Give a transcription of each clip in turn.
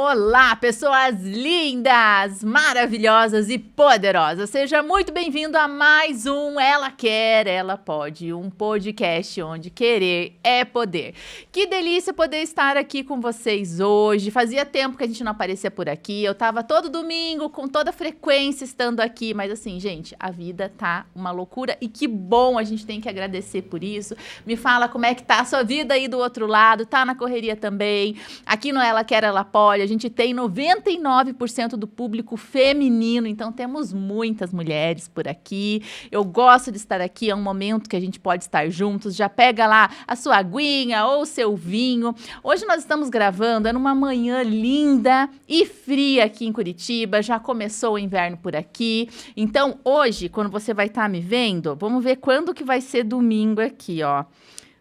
Olá, pessoas lindas, maravilhosas e poderosas. Seja muito bem-vindo a mais um Ela Quer, Ela Pode, um podcast onde querer é poder. Que delícia poder estar aqui com vocês hoje. Fazia tempo que a gente não aparecia por aqui. Eu tava todo domingo, com toda frequência, estando aqui. Mas assim, gente, a vida tá uma loucura e que bom, a gente tem que agradecer por isso. Me fala como é que tá a sua vida aí do outro lado, tá na correria também. Aqui no Ela Quer, Ela Pode, a gente tem 99% do público feminino, então temos muitas mulheres por aqui. Eu gosto de estar aqui, é um momento que a gente pode estar juntos. Já pega lá a sua aguinha ou o seu vinho. Hoje nós estamos gravando, é numa manhã linda e fria aqui em Curitiba, já começou o inverno por aqui. Então hoje, quando você vai estar me vendo, vamos ver quando que vai ser domingo aqui, ó.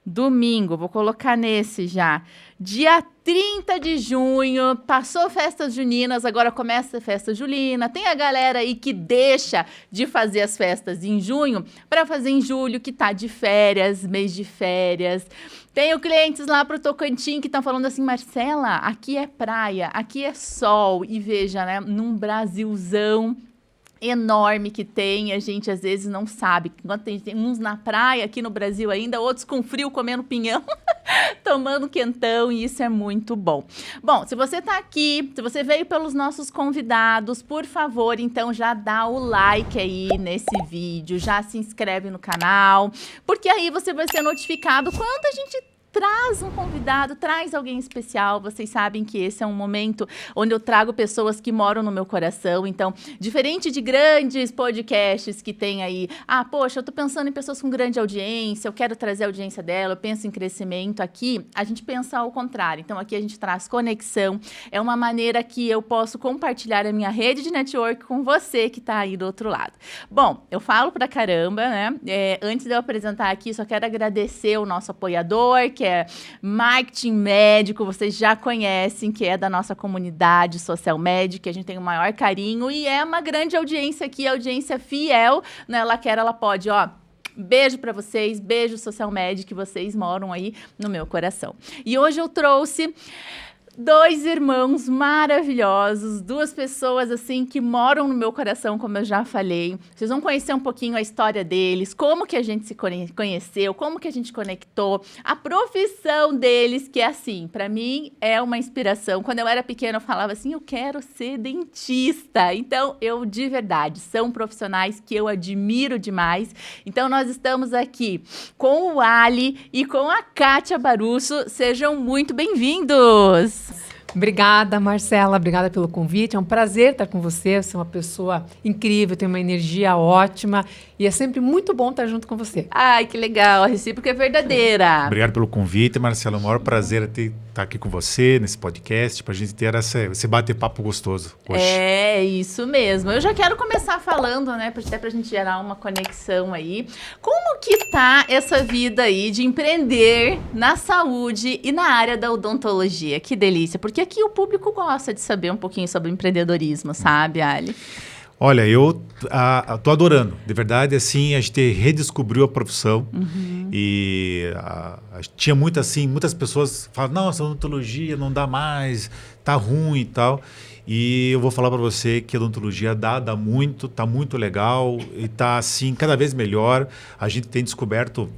Domingo, vou colocar nesse já. Dia 30 de junho, passou festas juninas, agora começa a festa julina. Tem a galera aí que deixa de fazer as festas em junho para fazer em julho, que tá de férias, mês de férias. Tenho clientes lá pro Tocantins que estão falando assim, Marcela, aqui é praia, aqui é sol. E veja, né, num Brasilzão enorme que tem, a gente às vezes não sabe. Enquanto tem uns na praia aqui no Brasil ainda, outros com frio comendo pinhão, tomando quentão, e isso é muito bom. Bom, se você tá aqui, se você veio pelos nossos convidados, por favor, então já dá o like aí nesse vídeo, já se inscreve no canal, porque aí você vai ser notificado quando a gente traz um convidado, traz alguém especial. Vocês sabem que esse é um momento onde eu trago pessoas que moram no meu coração. Então, diferente de grandes podcasts que tem aí, poxa, eu tô pensando em pessoas com grande audiência, eu quero trazer a audiência dela, eu penso em crescimento. Aqui, a gente pensa ao contrário. Então, aqui a gente traz conexão. É uma maneira que eu posso compartilhar a minha rede de network com você que tá aí do outro lado. Bom, eu falo pra caramba, né? Antes de eu apresentar aqui, só quero agradecer o nosso apoiador, que é Marketing Médico, vocês já conhecem, que é da nossa comunidade Social Médica, que a gente tem o maior carinho e é uma grande audiência aqui, audiência fiel, né? Ela Quer, Ela Pode, ó. Beijo para vocês, beijo Social Médica, que vocês moram aí no meu coração. E hoje eu trouxe dois irmãos maravilhosos, duas pessoas assim que moram no meu coração, como eu já falei. Vocês vão conhecer um pouquinho a história deles, como que a gente se conheceu, como que a gente conectou, a profissão deles, que é assim, para mim é uma inspiração. Quando eu era pequena eu falava assim, eu quero ser dentista. Então, eu de verdade, são profissionais que eu admiro demais. Então, nós estamos aqui com o Ali e com a Kátia Barusso. Sejam muito bem-vindos! Obrigada, Marcela. Obrigada pelo convite. É um prazer estar com você. Você é uma pessoa incrível, tem uma energia ótima e é sempre muito bom estar junto com você. Ai, que legal. A recíproca é verdadeira. Obrigado pelo convite, Marcela. É o maior prazer estar aqui com você nesse podcast para a gente ter esse bate-papo gostoso hoje. É, isso mesmo. Eu já quero começar falando, né, até pra gente gerar uma conexão aí. Como que tá essa vida aí de empreender na saúde e na área da odontologia? Que delícia, porque aqui o público gosta de saber um pouquinho sobre o empreendedorismo, sabe, Ali? Olha, eu tô adorando. De verdade, assim, a gente redescobriu a profissão. E tinha muitas pessoas falavam, não, essa odontologia não dá mais, tá ruim e tal. E eu vou falar para você que a odontologia dá muito, tá muito legal e tá assim cada vez melhor. A gente tem descoberto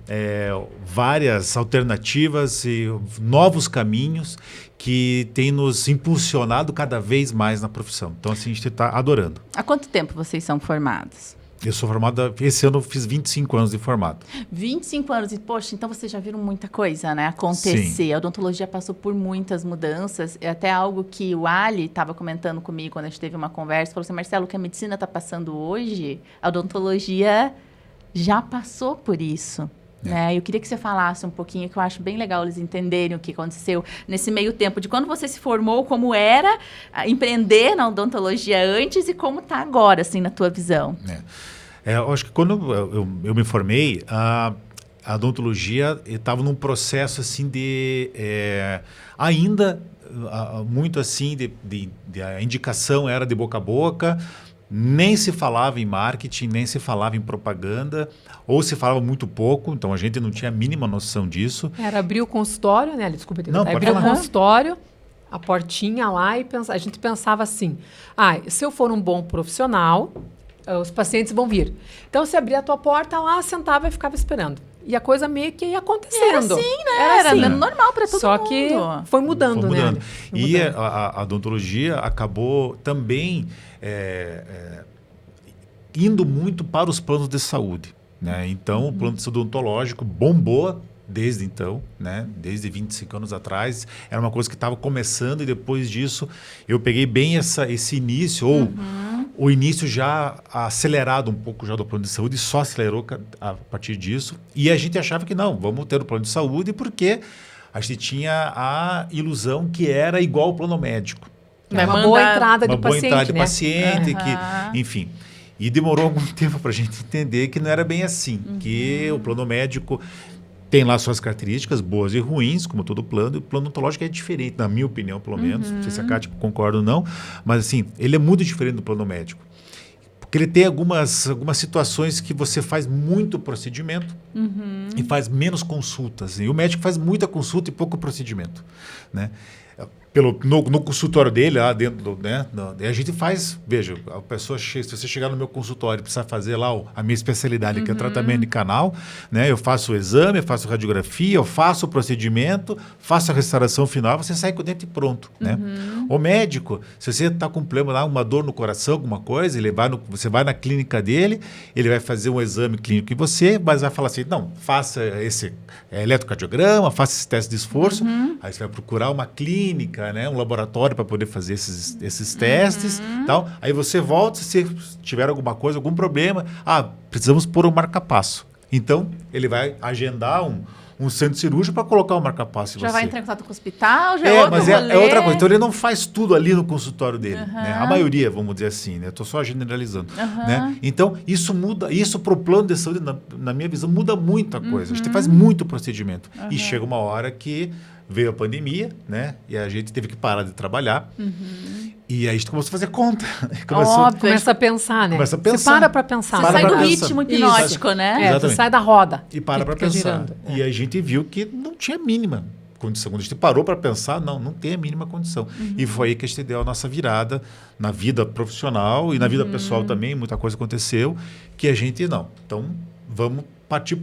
várias alternativas e novos caminhos que tem nos impulsionado cada vez mais na profissão. Então assim, a gente está adorando. Há quanto tempo vocês são formados? Eu sou formado, esse ano eu fiz 25 anos de formado. 25 anos, e poxa, então vocês já viram muita coisa, né, acontecer. Sim. A odontologia passou por muitas mudanças, é até algo que o Ali estava comentando comigo quando a gente teve uma conversa, falou assim, Marcelo, o que a medicina está passando hoje, a odontologia já passou por isso. Né? Eu queria que você falasse um pouquinho, que eu acho bem legal eles entenderem o que aconteceu nesse meio tempo, de quando você se formou, como era empreender na odontologia antes e como está agora, assim, na tua visão. Eu acho que quando eu me formei, a odontologia estava num processo assim de ainda muito assim a indicação era de boca a boca. Nem se falava em marketing, nem se falava em propaganda, ou se falava muito pouco, então a gente não tinha a mínima noção disso. Era abrir o consultório, né? Desculpa, não, abrir o consultório, a portinha lá e a gente pensava assim, se eu for um bom profissional, os pacientes vão vir. Então, você abria a tua porta lá, sentava e ficava esperando. E a coisa meio que ia acontecendo. Era assim, né? Era assim. Normal para todo mundo. Só que foi mudando, né? E a odontologia acabou também indo muito para os planos de saúde, né? Então, o plano de saúde odontológico bombou desde então, né? Desde 25 anos atrás. Era uma coisa que estava começando e depois disso eu peguei bem esse início, ou o início já acelerado um pouco já do plano de saúde, só acelerou a partir disso. E a gente achava que não, vamos ter o plano de saúde porque a gente tinha a ilusão que era igual ao plano médico. Uma boa entrada de paciente, que, enfim. E demorou algum tempo para a gente entender que não era bem assim, que o plano médico tem lá suas características boas e ruins, como todo plano, e o plano odontológico é diferente, na minha opinião, pelo menos. Não sei se a Kátia concorda ou não, mas assim, ele é muito diferente do plano médico. Porque ele tem algumas situações que você faz muito procedimento e faz menos consultas. E o médico faz muita consulta e pouco procedimento, né? No consultório dele, lá dentro, né? A gente faz, veja, a pessoa se você chegar no meu consultório e precisar fazer lá a minha especialidade, que é tratamento de canal, né? Eu faço o exame, eu faço radiografia, eu faço o procedimento, faço a restauração final, você sai com o dente pronto, né? O médico, se você está com um problema lá, uma dor no coração, alguma coisa, você vai na clínica dele, ele vai fazer um exame clínico em você, mas vai falar assim, não, faça esse eletrocardiograma, faça esse teste de esforço, aí você vai procurar uma clínica, né, um laboratório para poder fazer esses testes, tal. Aí você volta, se tiver alguma coisa, algum problema, precisamos pôr um marca-passo. Então, ele vai agendar um centro cirúrgico para colocar o marca-passo em você. Já vai entrar em contato com o hospital, já é outro mas rolê. é outra coisa. Então, ele não faz tudo ali no consultório dele. Né? A maioria, vamos dizer assim, né? Estou só generalizando. Né? Então, isso muda, isso para o plano de saúde, na minha visão, muda muita coisa. A gente faz muito procedimento. E chega uma hora que veio a pandemia, né? E a gente teve que parar de trabalhar. E aí a gente começou a fazer conta. Começa a pensar, né? Começa a pensar. Você para para pensar. Você sai do ritmo hipnótico, né? Você sai da roda. E para pensar. Girando. E a gente viu que não tinha mínima condição. Quando a gente parou para pensar, não tem a mínima condição. E foi aí que a gente deu a nossa virada na vida profissional e na vida pessoal também. Muita coisa aconteceu que a gente não. Então, vamos partir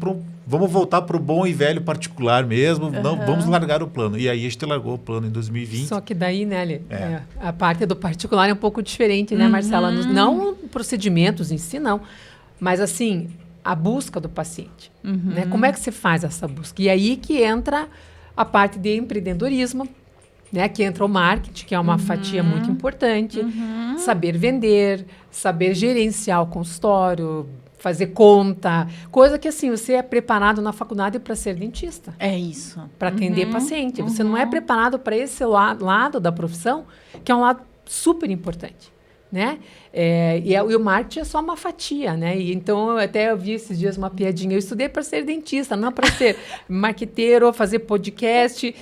vamos voltar para o bom e velho particular mesmo, não, vamos largar o plano. E aí a gente largou o plano em 2020. Só que daí, né, a parte do particular é um pouco diferente, né, Marcela? Não procedimentos em si, não. Mas, assim, a busca do paciente. Né? Como é que você faz essa busca? E aí que entra a parte de empreendedorismo, né? Que entra o marketing, que é uma fatia muito importante. Saber vender, saber gerenciar o consultório, fazer conta, coisa que assim, você é preparado na faculdade para ser dentista. É isso. Para atender paciente. Você não é preparado para esse lado da profissão, que é um lado super importante, né? E o marketing é só uma fatia, né? E então, eu vi esses dias uma piadinha. Eu estudei para ser dentista, não para ser marqueteiro, fazer podcast,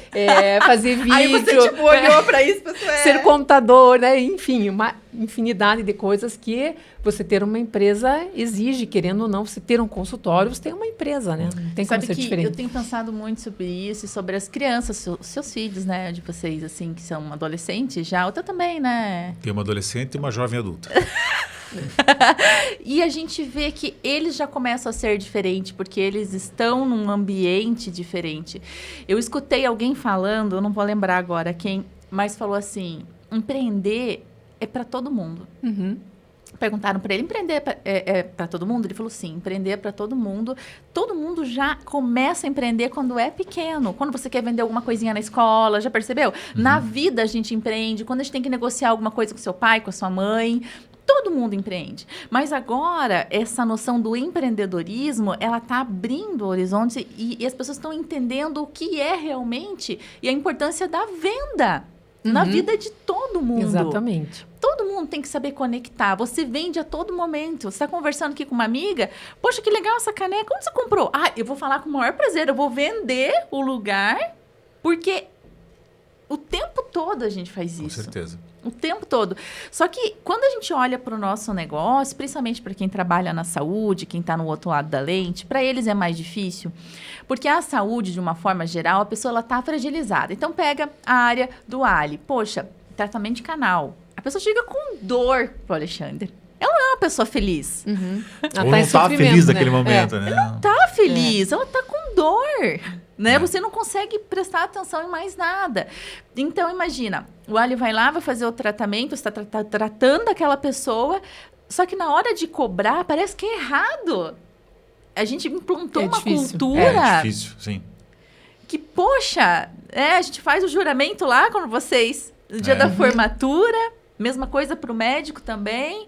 fazer vídeo. Aí você, olhou para isso, pessoal. Ser contador, né? Enfim, uma infinidade de coisas que você ter uma empresa exige, querendo ou não, você ter um consultório, você tem uma empresa, né? Não tem como ser diferente. Eu tenho pensado muito sobre isso e sobre as crianças, seus filhos, né? De vocês, assim, que são adolescentes já. O teu também, né? Tem uma adolescente e uma jovem adulta. E a gente vê que eles já começam a ser diferentes, porque eles estão num ambiente diferente. Eu escutei alguém falando, eu não vou lembrar agora quem, mas falou assim, empreender é para todo mundo. Perguntaram para ele, empreender é para todo mundo? Ele falou sim, empreender é para todo mundo. Todo mundo já começa a empreender quando é pequeno. Quando você quer vender alguma coisinha na escola, já percebeu? Na vida a gente empreende, quando a gente tem que negociar alguma coisa com seu pai, com a sua mãe. Todo mundo empreende. Mas agora, essa noção do empreendedorismo, ela está abrindo horizontes e as pessoas estão entendendo o que é realmente e a importância da venda na vida de todo mundo. Exatamente. Todo mundo tem que saber conectar. Você vende a todo momento. Você está conversando aqui com uma amiga. Poxa, que legal essa caneca. Onde você comprou? Eu vou falar com o maior prazer. Eu vou vender o lugar porque O tempo todo a gente faz isso. Com certeza. O tempo todo. Só que quando a gente olha para o nosso negócio, principalmente para quem trabalha na saúde, quem está no outro lado da lente, para eles é mais difícil, porque a saúde, de uma forma geral, a pessoa está fragilizada. Então, pega a área do Ali. Poxa, tratamento de canal. A pessoa chega com dor pro Alexandre. Ela não é uma pessoa feliz. Ela não está feliz naquele momento, né? Ela não está feliz, ela está com dor. Né? Você não consegue prestar atenção em mais nada. Então, imagina, o Ali vai lá, vai fazer o tratamento, você está tratando aquela pessoa, só que na hora de cobrar, parece que é errado. A gente implantou uma cultura... É difícil, sim. Que, poxa, a gente faz o juramento lá com vocês, no dia da formatura, mesma coisa para o médico também...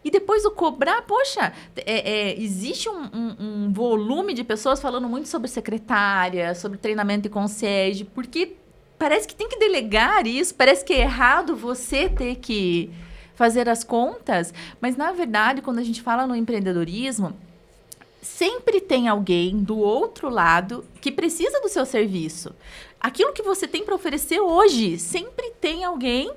E depois o cobrar, poxa, existe um volume de pessoas falando muito sobre secretária, sobre treinamento de concierge, porque parece que tem que delegar isso, parece que é errado você ter que fazer as contas, mas na verdade, quando a gente fala no empreendedorismo, sempre tem alguém do outro lado que precisa do seu serviço. Aquilo que você tem para oferecer hoje, sempre tem alguém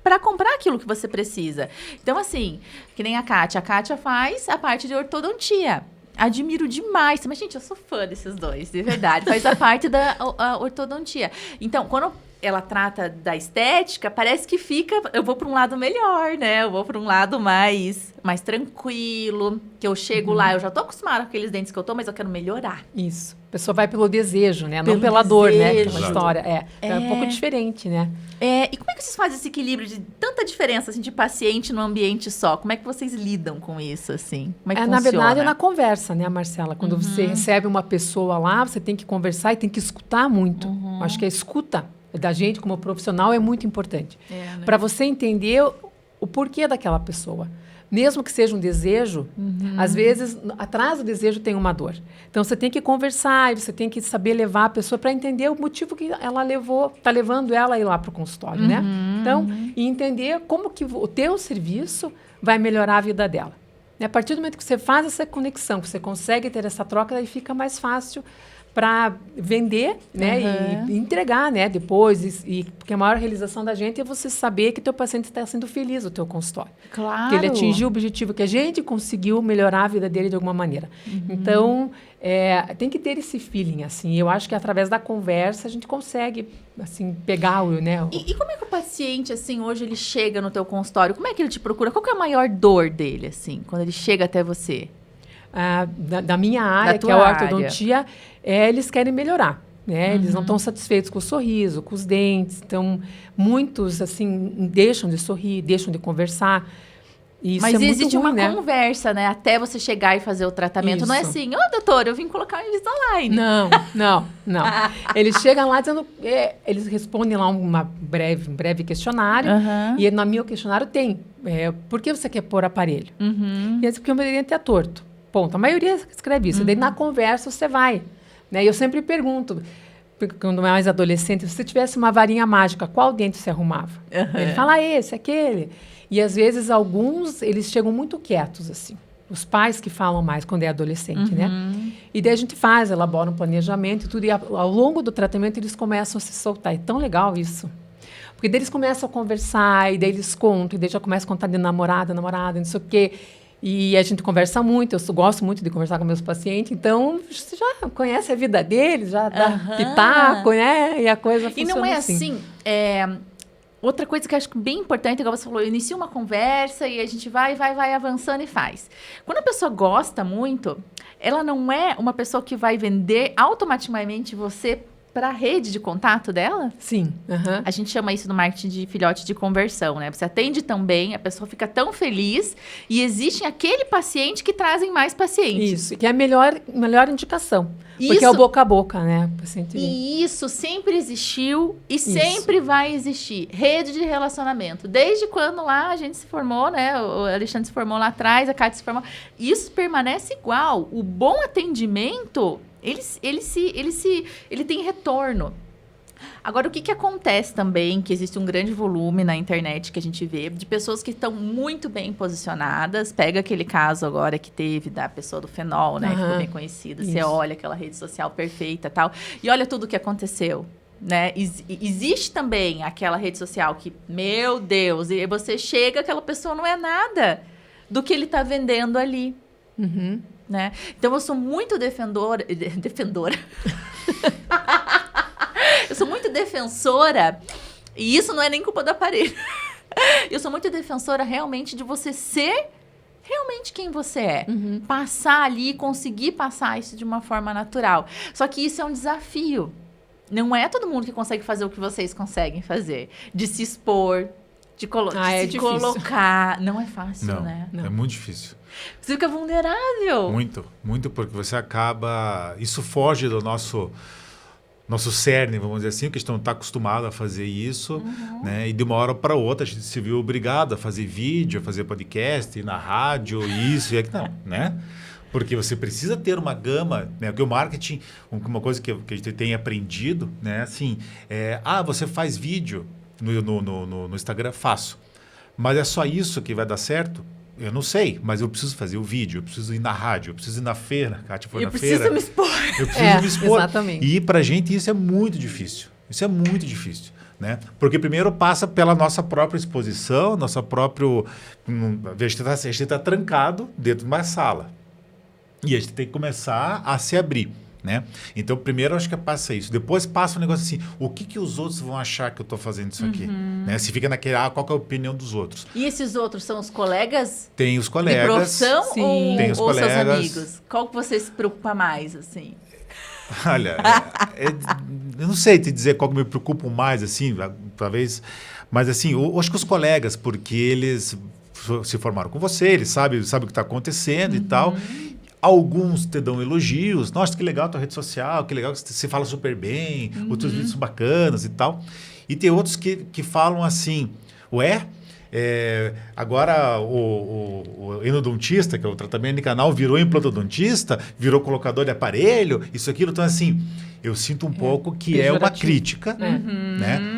para comprar aquilo que você precisa. Então, assim, que nem a Kátia faz a parte de ortodontia. Admiro demais. Mas, gente, eu sou fã desses dois, de verdade. Faz a parte da ortodontia. Então, quando ela trata da estética, parece que fica... Eu vou para um lado melhor, né? Eu vou para um lado mais tranquilo, que eu chego lá, eu já tô acostumada com aqueles dentes que eu tô, mas eu quero melhorar. Isso. A pessoa vai pelo desejo, né? Não pela dor, né? Pela história. É um pouco diferente, né? E como é que vocês fazem esse equilíbrio de tanta diferença assim, de paciente no ambiente só? Como é que vocês lidam com isso, assim? Como é que funciona? Na verdade, é na conversa, né, Marcela? Quando você recebe uma pessoa lá, você tem que conversar e tem que escutar muito. Acho que a escuta da gente como profissional é muito importante. Né? Para você entender o porquê daquela pessoa. Mesmo que seja um desejo, às vezes, atrás do desejo tem uma dor. Então, você tem que conversar e você tem que saber levar a pessoa para entender o motivo que ela está levando ela a ir lá para o consultório, né? Então, e entender como que o teu serviço vai melhorar a vida dela. E a partir do momento que você faz essa conexão, que você consegue ter essa troca, aí fica mais fácil para vender, né, e entregar, né, depois, porque a maior realização da gente é você saber que teu paciente está sendo feliz no teu consultório. Claro. Que ele atingiu o objetivo, que a gente conseguiu melhorar a vida dele de alguma maneira. Então, tem que ter esse feeling, assim. Eu acho que através da conversa a gente consegue, assim, pegar o, né... E como é que o paciente, assim, hoje ele chega no teu consultório? Como é que ele te procura? Qual que é a maior dor dele, assim, quando ele chega até você? Da minha área, que é a ortodontia, eles querem melhorar, né? Eles não estão satisfeitos com o sorriso, com os dentes. Então, muitos, assim, deixam de sorrir, deixam de conversar. E isso Mas é muito existe ruim, uma conversa, né? Até você chegar e fazer o tratamento. Isso. Não é assim, doutor, eu vim colocar um Invisalign. Não. Eles chegam lá dizendo... eles respondem lá um breve questionário. E no meu questionário tem... por que você quer pôr aparelho? E é porque o meu dente é torto. Ponto. A maioria escreve isso. Daí, na conversa, você vai. Né? E eu sempre pergunto, quando mais adolescente, se você tivesse uma varinha mágica, qual dente você arrumava? Ele fala, esse, aquele. E, às vezes, alguns, eles chegam muito quietos, assim. Os pais que falam mais quando é adolescente, né? E daí a gente elabora um planejamento e tudo. E ao longo do tratamento, eles começam a se soltar. É tão legal isso. Porque daí eles começam a conversar, e daí eles contam, e daí já começam a contar de namorada, não sei o quê. E a gente conversa muito, eu gosto muito de conversar com meus pacientes, então você já conhece a vida deles, já dá pitaco, né? E a coisa funciona. E não é assim, outra coisa que eu acho bem importante, igual você falou, inicia uma conversa e a gente vai avançando e faz. Quando a pessoa gosta muito, ela não é uma pessoa que vai vender automaticamente você para a rede de contato dela? Sim. A gente chama isso no marketing de filhote de conversão, né? Você atende tão bem, a pessoa fica tão feliz e existe aquele paciente que trazem mais pacientes. Isso, que é a melhor indicação. Porque é o boca a boca, né? O paciente e isso sempre existiu e sempre vai existir. Rede de relacionamento. Desde quando lá a gente se formou, né? O Alexandre se formou lá atrás, a Kátia se formou. Isso permanece igual. O bom atendimento... Ele tem retorno. Agora, o que acontece também, que existe um grande volume na internet que a gente vê, de pessoas que estão muito bem posicionadas. Pega aquele caso agora que teve da pessoa do fenol, né? Que ficou bem conhecida. Você olha aquela rede social perfeita e tal. E olha tudo o que aconteceu. né? Existe também aquela rede social que, meu Deus, e você chega, aquela pessoa não é nada do que ele está vendendo ali. Né? Então, eu sou muito defendora. Eu sou muito defensora, e isso não é nem culpa do aparelho. Eu sou muito defensora realmente de você ser realmente quem você é. Passar ali, conseguir passar isso de uma forma natural. Só que isso é um desafio. Não é todo mundo que consegue fazer o que vocês conseguem fazer. De se expor, de se colocar. Não é fácil, né? Não, é muito difícil. Você fica vulnerável. Muito, muito, porque você acaba... Isso foge do nosso cerne, vamos dizer assim, porque a gente não está acostumado a fazer isso, né? E de uma hora para outra a gente se viu obrigado a fazer vídeo, a fazer podcast, ir na rádio, isso e aquilo, não, né? Porque você precisa ter uma gama, né? Porque o marketing, uma coisa que a gente tem aprendido, né? Assim, você faz vídeo no Instagram? Faço. Mas é só isso que vai dar certo? Eu não sei, mas eu preciso fazer o vídeo, eu preciso ir na rádio, eu preciso ir na feira. Kátia foi na feira. Eu preciso me expor. Eu preciso me expor. Exatamente. E pra gente isso é muito difícil. Isso é muito difícil, né? Porque primeiro passa pela nossa própria exposição, nossa própria... A gente está trancado dentro de uma sala. E a gente tem que começar a se abrir, né? Então, primeiro, eu acho que passa isso. Depois passa um negócio assim, o que os outros vão achar que eu estou fazendo isso aqui? Né? Se fica naquele, qual que é a opinião dos outros? E esses outros são os colegas? Tem os colegas. De profissão ou, tem os ou colegas. seus amigos? Qual que você se preocupa mais, assim? Olha, eu não sei te dizer qual que me preocupa mais, assim, talvez... Mas, assim, eu acho que os colegas, porque eles se formaram com você, eles sabem o que está acontecendo e tal... Alguns te dão elogios. Nossa, que legal a tua rede social, que legal que você fala super bem, os teus vídeos são bacanas e tal. E tem outros que falam assim, agora o endodontista, que é o tratamento de canal, virou implantodontista, virou colocador de aparelho, isso, aquilo. Então, assim, eu sinto um pouco que é uma crítica, né?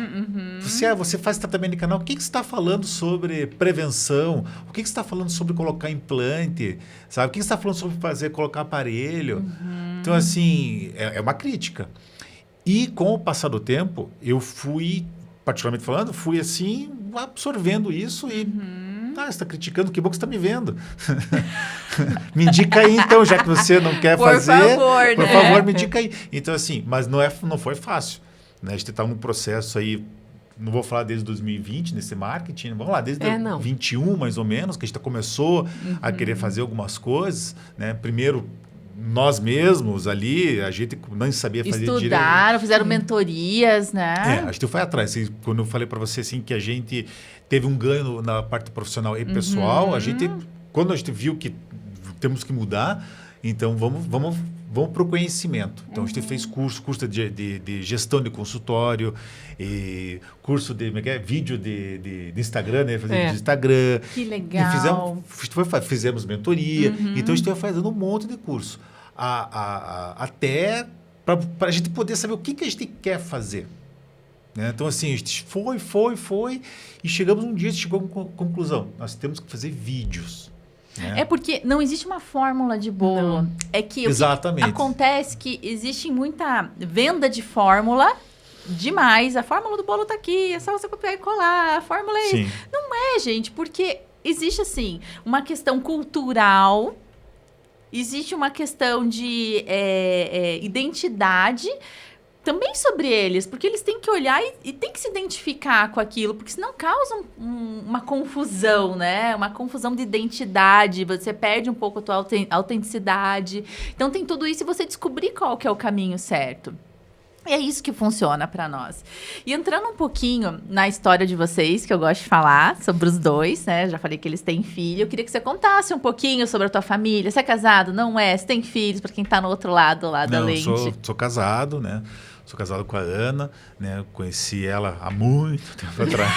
Você faz tratamento de canal, o que você está falando sobre prevenção? O que você está falando sobre colocar implante? Sabe? O que você está falando sobre colocar aparelho? Então, assim, é uma crítica. E com o passar do tempo, eu fui, particularmente falando, assim, absorvendo isso e... você está criticando, que bom que você está me vendo. Me indica aí, então, já que você não quer fazer. Por favor, me indica aí. Então, assim, mas não foi fácil. Né? A gente está num processo aí, não vou falar desde 2020, nesse marketing, vamos lá, desde 2021, mais ou menos, que a gente começou a querer fazer algumas coisas. Né? Primeiro, nós mesmos ali, a gente não sabia fazer direito. Estudaram, fizeram mentorias, né? A gente foi atrás. Quando eu falei para você assim, que a gente teve um ganho na parte profissional e pessoal, quando a gente viu que temos que mudar, então vamos para o conhecimento. Então, a gente fez curso de gestão de consultório, e curso de vídeo de Instagram, né? Fazer vídeo de Instagram. Que legal. Fizemos mentoria. Então, a gente foi fazendo um monte de curso. Até para a gente poder saber o que a gente quer fazer. Né? Então, assim, a gente foi, e chegamos um dia, a gente chegou com conclusão. Nós temos que fazer vídeos. Né? É porque não existe uma fórmula de bolo. Não. É que exatamente. Acontece que existe muita venda de fórmula demais. A fórmula do bolo está aqui, é só você copiar e colar. A fórmula é isso. Não é, gente, porque existe, assim, uma questão cultural, existe uma questão de identidade também sobre eles, porque eles têm que olhar e têm que se identificar com aquilo, porque senão causa uma confusão, né? Uma confusão de identidade, você perde um pouco a tua autenticidade. Então, tem tudo isso e você descobrir qual que é o caminho certo. E é isso que funciona para nós. E entrando um pouquinho na história de vocês, que eu gosto de falar sobre os dois, né? Já falei que eles têm filho. Eu queria que você contasse um pouquinho sobre a tua família. Você é casado? Não é? Você tem filhos? Para quem está no outro lado lá da lente. Sou casado, né? Sou casado com a Ana, né? Conheci ela há muito tempo atrás.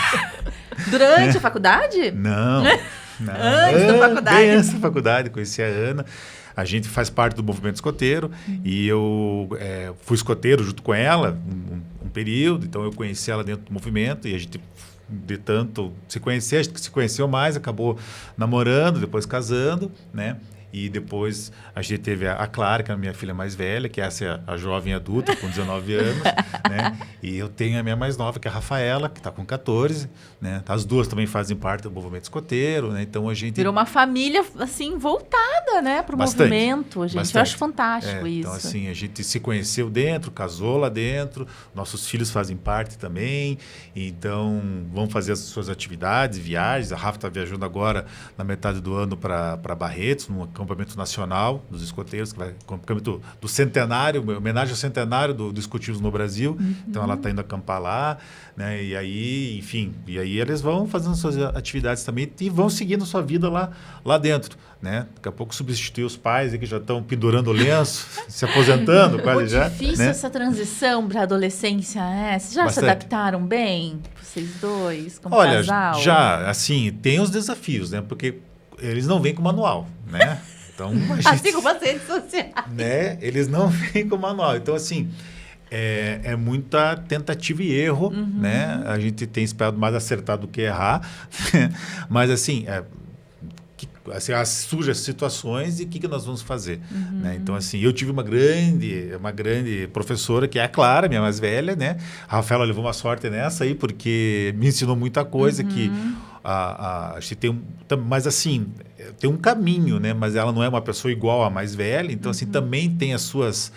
Durante a faculdade? Não. Antes da faculdade? Bem antes da faculdade, conheci a Ana. A gente faz parte do movimento escoteiro e eu fui escoteiro junto com ela um período, então eu conheci ela dentro do movimento e a gente, de tanto se conhecer, a gente se conheceu mais, acabou namorando, depois casando, né? E depois a gente teve a Clara, que é a minha filha mais velha, que essa é a jovem adulta, com 19 anos, né? E eu tenho a minha mais nova, que é a Rafaela, que está com 14, né? As duas também fazem parte do movimento escoteiro, né? Então a gente... Virou uma família, assim, voltada, né? Para o movimento, gente. Bastante. Eu acho fantástico isso. Então, assim, a gente se conheceu dentro, casou lá dentro, nossos filhos fazem parte também, então vão fazer as suas atividades, viagens. A Rafa está viajando agora na metade do ano para Barretos, num acampamento nacional dos escoteiros, que vai acampamento do centenário, homenagem ao centenário do escotismo no Brasil. Então ela está indo acampar lá, né? E aí, enfim, eles vão fazendo suas atividades também e vão seguindo sua vida lá dentro, né? Daqui a pouco substituir os pais que já estão pendurando o lenço, se aposentando quase já. Difícil, né? essa transição para a adolescência, né? Vocês já se adaptaram bem, vocês dois, como Olha, casal? já, assim, tem os desafios, né? Porque eles não vêm com manual, né? Então, assim como as redes sociais. Né? Eles não vêm com manual. Então, assim, é muita tentativa e erro, né? A gente tem esperado mais acertar do que errar. Mas, assim, surgem as situações e o que nós vamos fazer. Né? Então, assim, eu tive uma grande professora, que é a Clara, minha mais velha, né? A Rafaela levou uma sorte nessa aí, porque me ensinou muita coisa que a gente tem mas assim, tem um caminho, né? Mas ela não é uma pessoa igual à mais velha, então assim, também tem as suas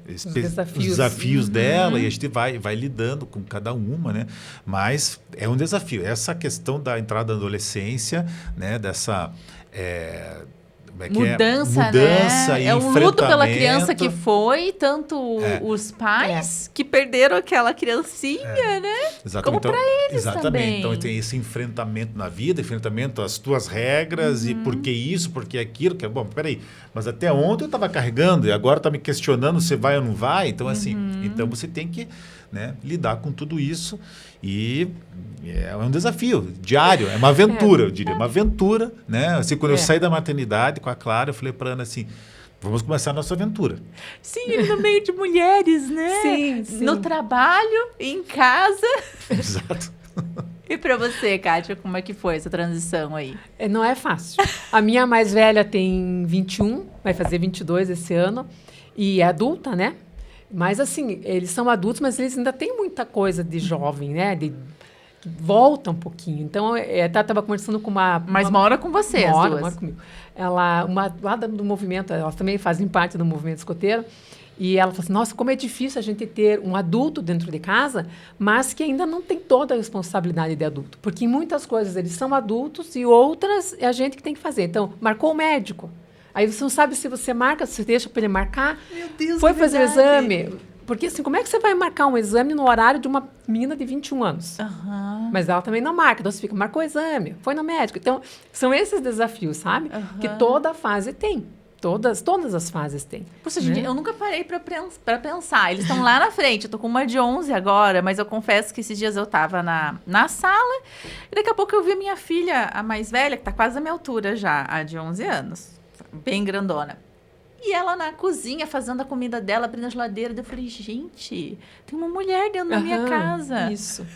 os desafios dela, e a gente vai lidando com cada uma, né? Mas é um desafio. Essa questão da entrada na adolescência, né? Dessa mudança, né? E é um luto pela criança que foi, tanto os pais que perderam aquela criancinha, né? Exatamente. Como para eles também. Então tem esse enfrentamento na vida, enfrentamento às tuas regras e por que isso, por que aquilo, que é bom, peraí, mas até ontem eu estava carregando e agora está me questionando se vai ou não vai, então assim, então você tem que, né, lidar com tudo isso e é um desafio diário, é uma aventura, eu diria, uma aventura, né? Assim, quando eu saí da maternidade com a Clara, eu falei para Ana assim, vamos começar a nossa aventura. Sim, no meio de mulheres, né? Sim. No trabalho, em casa. Exato. E para você, Kátia, como é que foi essa transição aí? Não é fácil. A minha mais velha tem 21, vai fazer 22 esse ano, e é adulta, né? Mas, assim, eles são adultos, mas eles ainda têm muita coisa de jovem, né? Volta um pouquinho. Então, estava conversando com uma... Mas mora com você, as duas? Mora comigo. Lá do movimento, elas também fazem parte do movimento escoteiro, e ela falou assim, nossa, como é difícil a gente ter um adulto dentro de casa, mas que ainda não tem toda a responsabilidade de adulto. Porque em muitas coisas eles são adultos e outras é a gente que tem que fazer. Então, marcou o médico. Aí você não sabe se você marca, se você deixa para ele marcar. Meu Deus, foi fazer o exame. Porque assim, como é que você vai marcar um exame no horário de uma menina de 21 anos? Mas ela também não marca. Então você fica, marcou o exame, foi no médico. Então, são esses desafios, sabe? Que toda fase tem. Todas as fases têm. Poxa, gente, eu nunca parei para pensar. Eles estão lá na frente. Eu tô com uma de 11 agora, mas eu confesso que esses dias eu tava na sala e daqui a pouco eu vi a minha filha, a mais velha, que tá quase à minha altura já, a de 11 anos. Bem grandona. E ela na cozinha, fazendo a comida dela, abrindo a geladeira. Daí eu falei, gente, tem uma mulher dentro da minha casa. Isso.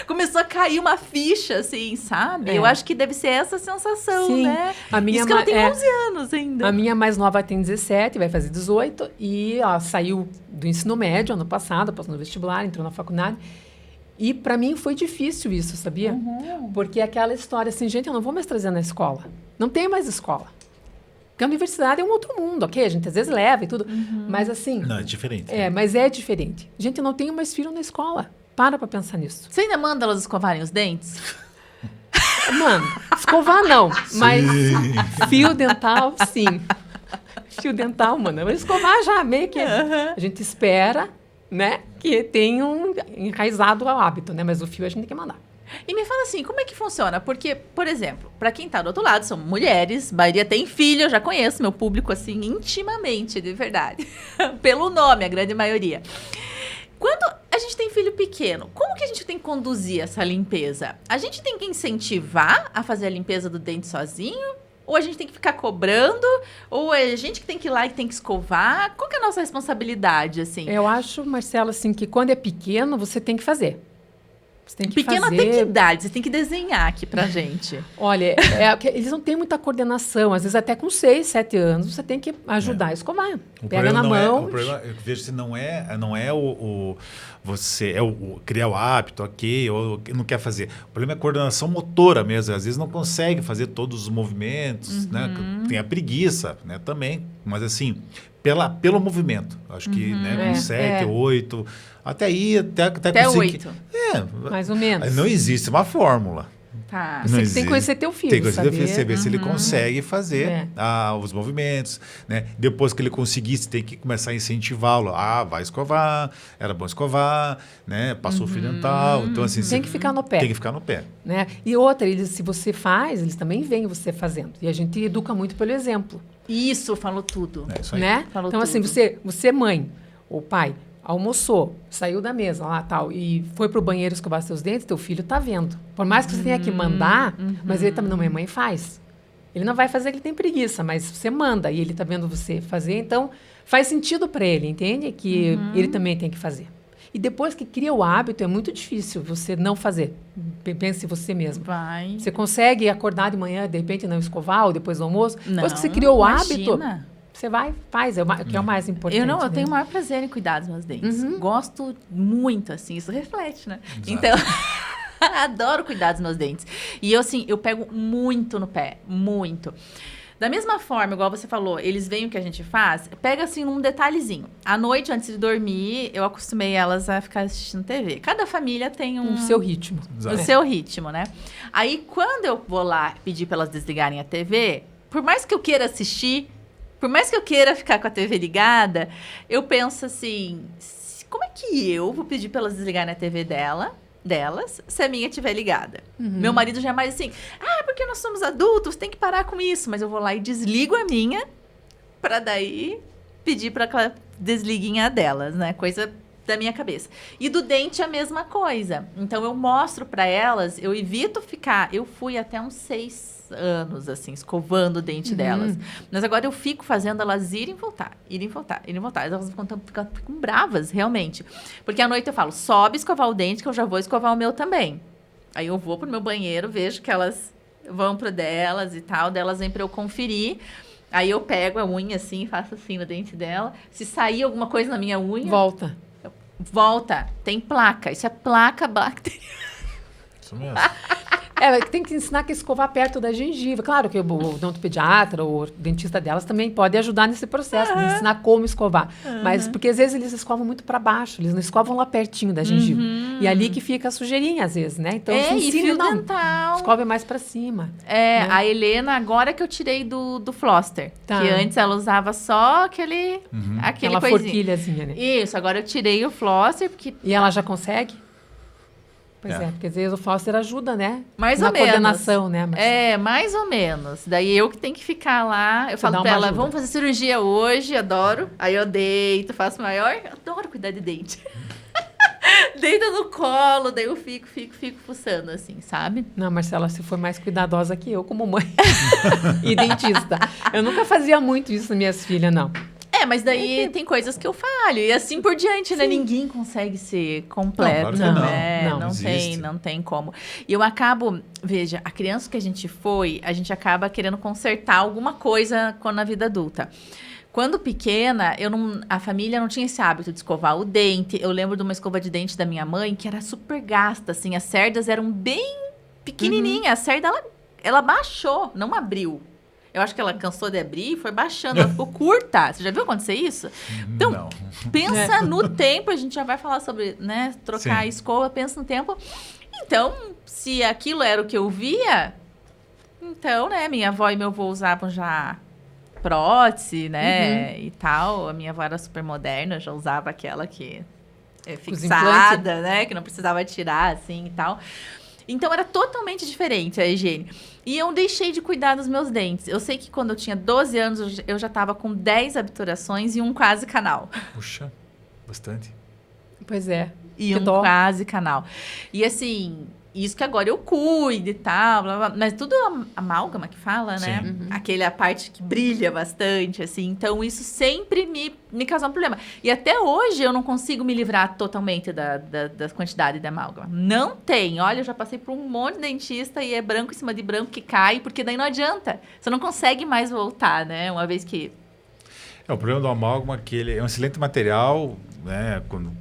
Começou a cair uma ficha, assim, sabe? Eu acho que deve ser essa sensação, sim, né? A minha isso que ela tem 11 anos ainda. A minha mais nova tem 17, vai fazer 18. E ela saiu do ensino médio ano passado, passou no vestibular, entrou na faculdade. E para mim foi difícil isso, sabia? Porque aquela história assim, gente, eu não vou mais trazer na escola. Não tem mais escola. Porque a universidade é um outro mundo, ok? A gente às vezes leva e tudo, mas assim... Não, é diferente. Mas é diferente. Gente, eu não tenho mais filho na escola. Para pensar nisso. Você ainda manda elas escovarem os dentes? Mano, escovar não, mas fio dental, sim. Fio dental, mano, eu vou escovar já, meio que... A gente espera, né, que tenha um enraizado ao hábito, né? Mas o fio a gente tem que mandar. E me fala assim, como é que funciona? Porque, por exemplo, para quem tá do outro lado, são mulheres, a maioria tem filho, eu já conheço meu público, assim, intimamente, de verdade. Pelo nome, a grande maioria. Quando a gente tem filho pequeno, como que a gente tem que conduzir essa limpeza? A gente tem que incentivar a fazer a limpeza do dente sozinho? Ou a gente tem que ficar cobrando? Ou é a gente que tem que ir lá e tem que escovar? Qual que é a nossa responsabilidade, assim? Eu acho, Marcela, assim, que quando é pequeno, você tem que fazer. Você tem que Pequeno fazer... até que idade? Você tem que desenhar aqui pra gente. Olha, eles não têm muita coordenação. Às vezes até com 6, 7 anos, você tem que ajudar a escovar. Pega na mão. O problema, eu vejo se não é você criar o hábito, ok, ou não quer fazer. O problema é a coordenação motora mesmo. Às vezes não consegue fazer todos os movimentos, né? Tem a preguiça, né? Também. Mas assim, pelo movimento. Acho que né, com 7, 8... Até aí, até conseguir... 8. Mais ou menos. Não existe uma fórmula. Tá. Você tem que conhecer teu filho, tem que conhecer saber. teu filho, saber se ele consegue fazer os movimentos. Né? Depois que ele conseguir, você tem que começar a incentivá-lo. Vai escovar, era bom escovar, né? Passou o fio dental. Então, assim, tem que ficar no pé. Tem que ficar no pé. Né? E outra, se você faz, eles também veem você fazendo. E a gente educa muito pelo exemplo. Isso, falou tudo. É isso aí. Né? Falou então, assim, tudo. você mãe ou pai, almoçou, saiu da mesa lá tal, e foi pro banheiro escovar seus dentes, teu filho tá vendo. Por mais que você tenha que mandar, mas ele também, não, minha mãe faz. Ele não vai fazer que ele tem preguiça, mas você manda e ele tá vendo você fazer, então faz sentido para ele, entende? Que ele também tem que fazer. E depois que cria o hábito, é muito difícil você não fazer. Pense você mesmo. Vai. Você consegue acordar de manhã, de repente, não escovar, ou depois do almoço? Depois que você Não, criou o imagina. hábito, você vai, faz, que é o mais importante. Eu tenho o maior prazer em cuidar dos meus dentes. Gosto muito, assim, isso reflete, né? Exato. Então, adoro cuidar dos meus dentes. E eu, assim, eu pego muito no pé, muito. Da mesma forma, igual você falou, eles veem o que a gente faz, pega, assim, um detalhezinho. À noite, antes de dormir, eu acostumei elas a ficar assistindo TV. Cada família tem o seu ritmo. Exato. o seu ritmo, né? Aí, quando eu vou lá pedir para elas desligarem a TV, por mais que eu queira assistir, por mais que eu queira ficar com a TV ligada, eu penso assim, como é que eu vou pedir para elas desligarem a TV delas, se a minha estiver ligada? Meu marido já é mais assim, porque nós somos adultos, tem que parar com isso. Mas eu vou lá e desligo a minha, para daí pedir para que ela desliguem a delas, né? Coisa da minha cabeça. E do dente a mesma coisa. Então eu mostro para elas, eu evito ficar, eu fui até uns 6 anos, assim, escovando o dente delas. Mas agora eu fico fazendo elas irem e voltar. Elas ficam bravas, realmente. Porque à noite eu falo, sobe escovar o dente, que eu já vou escovar o meu também. Aí eu vou pro meu banheiro, vejo que elas vão pro delas e tal, delas vêm pra eu conferir. Aí eu pego a unha assim, faço assim no dente dela. Se sair alguma coisa na minha unha... Volta. Tem placa. Isso é placa bacteriana. Isso mesmo. Tem que ensinar que escovar perto da gengiva. Claro que o odontopediatra ou o dentista delas também pode ajudar nesse processo, de ensinar como escovar. Mas porque às vezes eles escovam muito para baixo, eles não escovam lá pertinho da gengiva. E ali que fica a sujeirinha às vezes, né? Então e fio dental. Escove mais para cima. Né? A Helena, agora que eu tirei do Floster. Tá. Que antes ela usava só aquele Aquela coisinha. forquilhazinha, né? Isso, agora eu tirei o Floster, porque... E ela já consegue? Pois porque às vezes o Foster ajuda, né? Mais na ou menos. coordenação, né, Marcela? Mais ou menos. Daí eu que tenho que ficar lá. Eu falo dá pra uma ela, ajuda. vamos fazer cirurgia hoje, adoro. Aí eu deito, faço maior. Adoro cuidar de dente. Deito no colo, daí eu fico fuçando, assim, sabe? Não, Marcela, você foi mais cuidadosa que eu como mãe e dentista. Eu nunca fazia muito isso nas minhas filhas, não. Mas daí tem coisas que eu falho. E assim por diante, né? Ninguém consegue ser completo, Não, claro que né? não. Não tem como. E eu acabo... Veja, a criança que a gente acaba querendo consertar alguma coisa na vida adulta. Quando pequena, a família não tinha esse hábito de escovar o dente. Eu lembro de uma escova de dente da minha mãe que era super gasta, assim. As cerdas eram bem pequenininhas. A cerda, ela baixou, não abriu. Eu acho que ela cansou de abrir e foi baixando. Ela ficou curta. Você já viu acontecer isso? Então, Não. pensa no tempo. A gente já vai falar sobre, né? Trocar a escova. Pensa no tempo. Então, se aquilo era o que eu via... Então, né? Minha avó e meu avô usavam já prótese, né? E tal. A minha avó era super moderna. Já usava aquela que é fixada, né? Que não precisava tirar, assim, e tal. Então, era totalmente diferente a higiene. E eu deixei de cuidar dos meus dentes. Eu sei que quando eu tinha 12 anos, eu já estava com 10 obturações e um quase canal. Puxa, bastante. Pois é. E um quase canal. E assim, isso que agora eu cuido e tal, blá, blá, mas tudo amálgama que fala, né? Aquela parte que brilha bastante, assim. Então, isso sempre me causou um problema. E até hoje eu não consigo me livrar totalmente da quantidade de amálgama. Não tem. Olha, eu já passei por um monte de dentista e é branco em cima de branco que cai, porque daí não adianta. Você não consegue mais voltar, né? Uma vez que... O problema do amálgama é que ele é um excelente material, né? Quando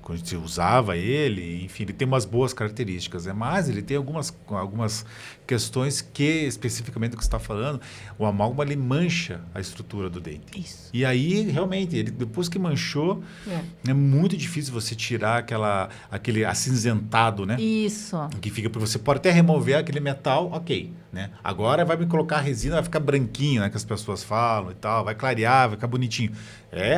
a gente usava ele, enfim, ele tem umas boas características, né? Mas ele tem algumas questões que, especificamente do que você está falando, o amálgama ele mancha a estrutura do dente. Isso. E aí, realmente, ele, depois que manchou, é muito difícil você tirar aquele acinzentado, né? Isso. Que fica, você pode até remover aquele metal, ok, né? Agora vai me colocar a resina, vai ficar branquinho, né? Que as pessoas falam e tal, vai clarear, vai ficar bonitinho.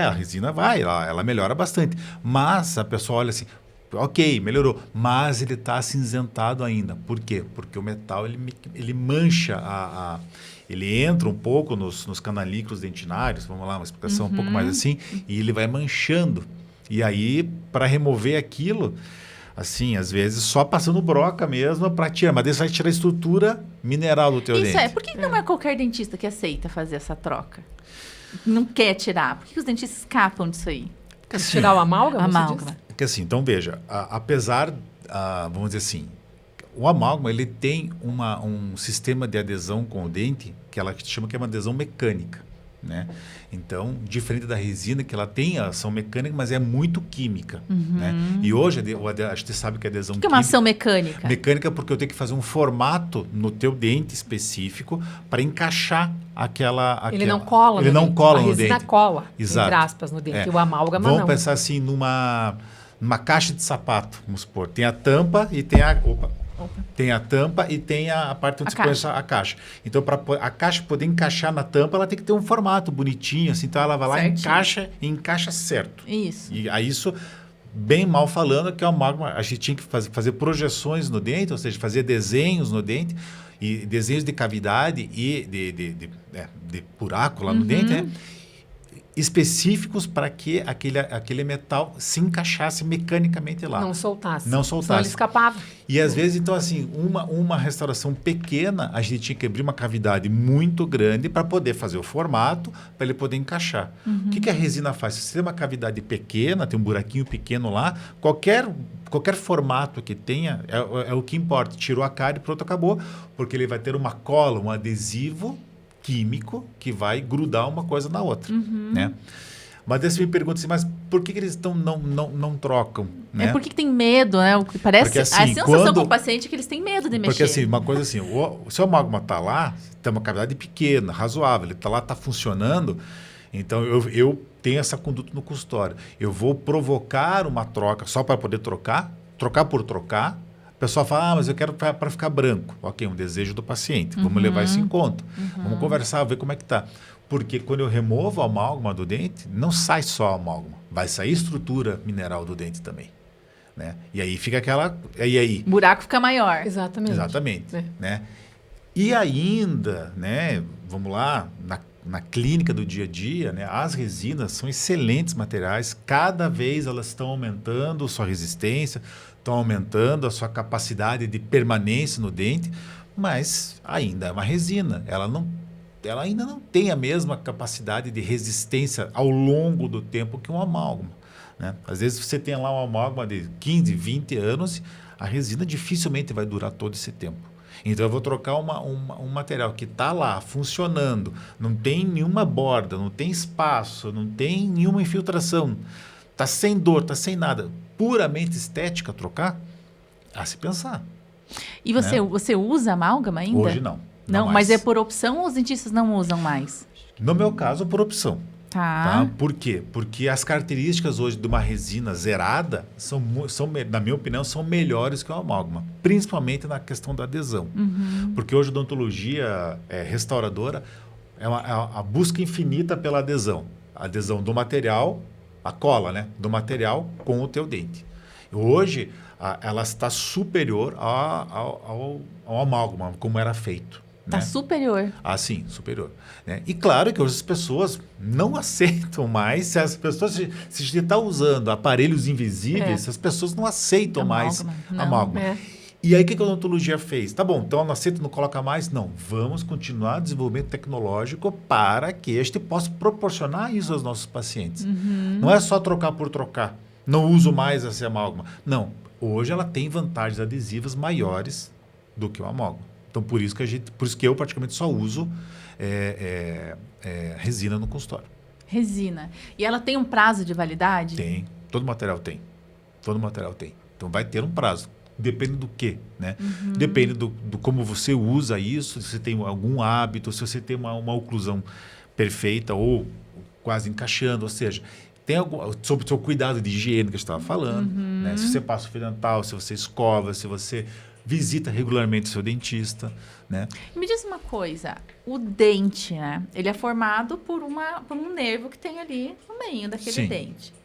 A resina ela melhora bastante. Mas a pessoa olha assim, ok, melhorou, mas ele está acinzentado ainda. Por quê? Porque o metal, ele mancha ele entra um pouco nos canalículos dentinários, vamos lá, uma explicação um pouco mais assim, e ele vai manchando. E aí, para remover aquilo... Assim, às vezes, só passando broca mesmo para tirar. Mas daí você vai tirar a estrutura mineral do teu dente. Isso por que não é qualquer dentista que aceita fazer essa troca? Não quer tirar? Por que os dentistas escapam disso aí? Assim, tirar o amálgama? Amálgama. Porque assim, então veja, apesar, vamos dizer assim, o amálgama ele tem um sistema de adesão com o dente que ela chama que é uma adesão mecânica. Né? Então, diferente da resina, que ela tem ação mecânica, mas é muito química. Né? E hoje, a gente sabe que a adesão química... O que é uma ação mecânica? Mecânica porque eu tenho que fazer um formato no teu dente específico para encaixar aquela... Ele não cola ele no não dente. cola a no dente. resina cola, Exato. entre aspas, no dente. E o amálgama Vamos não. pensar assim, numa caixa de sapato, vamos supor. Tem a tampa e tem a... Tem a tampa e tem a parte onde você põe a caixa. Então, para a caixa poder encaixar na tampa, ela tem que ter um formato bonitinho, assim. Então, ela vai lá e encaixa certo. Isso. E aí, isso, bem mal falando, que é o amálgama. A gente tinha que fazer projeções no dente, ou seja, fazer desenhos no dente, e desenhos de cavidade e de buraco lá no dente, né? Específicos para que aquele metal se encaixasse mecanicamente lá. Não soltasse. Não soltasse. Senão ele escapava. E às vezes, então, assim, uma restauração pequena, a gente tinha que abrir uma cavidade muito grande para poder fazer o formato, para ele poder encaixar. O que a resina faz? Se você tem uma cavidade pequena, tem um buraquinho pequeno lá, qualquer formato que tenha, é o que importa. Tirou a cárie e pronto, acabou. Porque ele vai ter uma cola, um adesivo químico que vai grudar uma coisa na outra, né? Mas daí você me pergunta assim, mas por que eles não trocam? Né? É porque tem medo, né? Parece porque, assim, a sensação com o paciente é que eles têm medo de mexer. Porque assim, uma coisa assim, o seu amálgama está lá, tem uma cavidade pequena, razoável, ele está lá, está funcionando, então eu tenho essa conduta no consultório. Eu vou provocar uma troca só para poder trocar por trocar. O pessoal fala, mas eu quero para ficar branco. Ok, um desejo do paciente. Vamos levar isso em conta. Vamos conversar, ver como é que está. Porque quando eu removo a amálgama do dente, não sai só a amálgama. Vai sair estrutura mineral do dente também. Né? E aí fica aquela... O buraco fica maior. Exatamente. Né? E ainda, né, vamos lá, na clínica do dia a dia, né, as resinas são excelentes materiais. Cada vez elas estão aumentando sua resistência, estão aumentando a sua capacidade de permanência no dente, mas ainda é uma resina. Ela ainda não tem a mesma capacidade de resistência ao longo do tempo que um amálgama. Né? Às vezes você tem lá um amálgama de 15, 20 anos, a resina dificilmente vai durar todo esse tempo. Então eu vou trocar um material que está lá, funcionando, não tem nenhuma borda, não tem espaço, não tem nenhuma infiltração, está sem dor, está sem nada, puramente estética trocar, a se pensar. E você usa amálgama ainda? Hoje não. Não, mas é por opção ou os dentistas não usam mais? No meu caso, por opção. Tá. Por quê? Porque as características hoje de uma resina zerada são, na minha opinião, são melhores que o amálgama, principalmente na questão da adesão. Porque hoje a odontologia restauradora é a busca infinita pela adesão. A adesão do material, a cola, né? Do material com o teu dente. Hoje, ela está superior ao amálgama, como era feito. Está, né? Superior. Ah, sim, superior. Né? E claro que hoje as pessoas não aceitam mais, se as pessoas se está usando aparelhos invisíveis, as pessoas não aceitam mais amálgama. E aí, o que a odontologia fez? Tá bom, então a Nascente não coloca mais? Não, vamos continuar desenvolvimento tecnológico para que este possa proporcionar isso aos nossos pacientes. Não é só trocar por trocar. Não uso mais essa amálgama. Não, hoje ela tem vantagens adesivas maiores do que o amálgama. Então, por isso que eu praticamente só uso resina no consultório. Resina. E ela tem um prazo de validade? Tem. Todo material tem. Então, vai ter um prazo. Depende do quê, né? Depende do como você usa isso, se você tem algum hábito, se você tem uma oclusão perfeita ou quase encaixando, ou seja, tem sobre o seu cuidado de higiene que eu estava falando, né? Se você passa o fio dental, se você escova, se você visita regularmente o seu dentista, né? Me diz uma coisa, o dente, né? Ele é formado por um nervo que tem ali no meio daquele dente.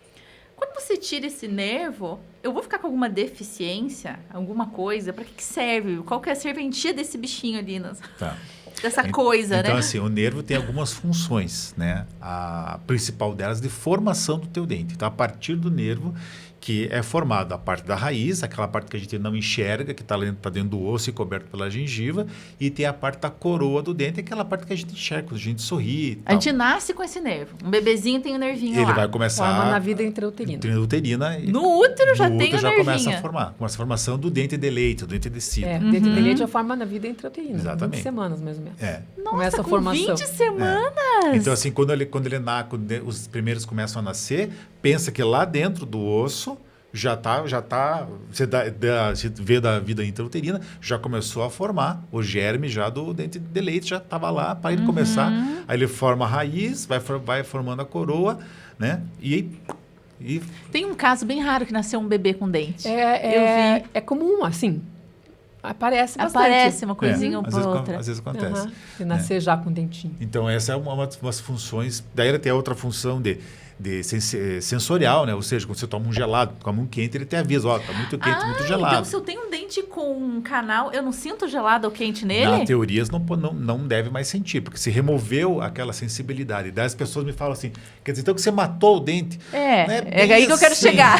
Quando você tira esse nervo, eu vou ficar com alguma deficiência, alguma coisa? Para que serve? Qual que é a serventia desse bichinho ali? Dessa coisa, então, né? Assim, o nervo tem algumas funções, né? A principal delas é de formação do teu dente. Então, a partir do nervo que é formado a parte da raiz, aquela parte que a gente não enxerga, que está dentro do osso e coberto pela gengiva, e tem a parte da coroa do dente, aquela parte que a gente enxerga quando a gente sorri. A gente nasce com esse nervo. Um bebezinho tem o nervinho lá. Ele vai começar... Forma na vida intrauterina. No útero já tem o nervinho. já começa a formar. Começa a formação do dente de leite, do dente de cílio. O dente de leite já forma na vida intrauterina. Exatamente. 20 semanas, mais ou menos. Nossa, começa a com formação. 20 semanas? Então, assim, quando ele nasce, os primeiros começam a nascer, pensa que lá dentro do osso já tá, você vê da vida intrauterina, já começou a formar o germe já do dente de leite, já estava lá para ele começar. Aí ele forma a raiz, vai formando a coroa, né? E tem um caso bem raro que nasceu um bebê com dente. Eu vi. É comum, assim. Aparece bastante. Aparece uma coisinha ou outra. Às vezes acontece. De nascer já com dentinho. Então, essa é uma das funções. Daí ela tem a outra função de sensorial, né? Ou seja, quando você toma um gelado, come um quente, ele te avisa, ó, tá muito quente, muito gelado. Então se eu tenho um dente com um canal, eu não sinto gelado ou quente nele? Na teoria, não deve mais sentir, porque se removeu aquela sensibilidade. Daí as pessoas me falam assim, quer dizer, então que você matou o dente. É aí que eu quero chegar.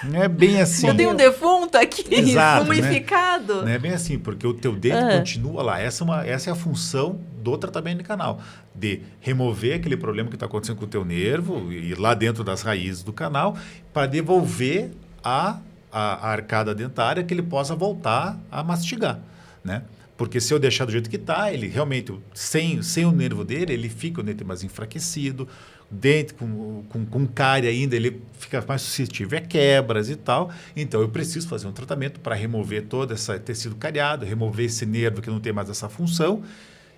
Não é bem assim. Eu tenho um defunto aqui, Exato, mumificado. Não é bem assim, porque o teu dente continua lá. Essa é a função do tratamento de canal, de remover aquele problema que está acontecendo com o teu nervo e lá dentro das raízes do canal, para devolver a arcada dentária que ele possa voltar a mastigar, né? Porque se eu deixar do jeito que está, ele realmente, sem o nervo dele, ele fica o dente mais enfraquecido, dente com cárie ainda, ele fica mais suscetível a quebras e tal. Então, eu preciso fazer um tratamento para remover todo esse tecido cariado, remover esse nervo que não tem mais essa função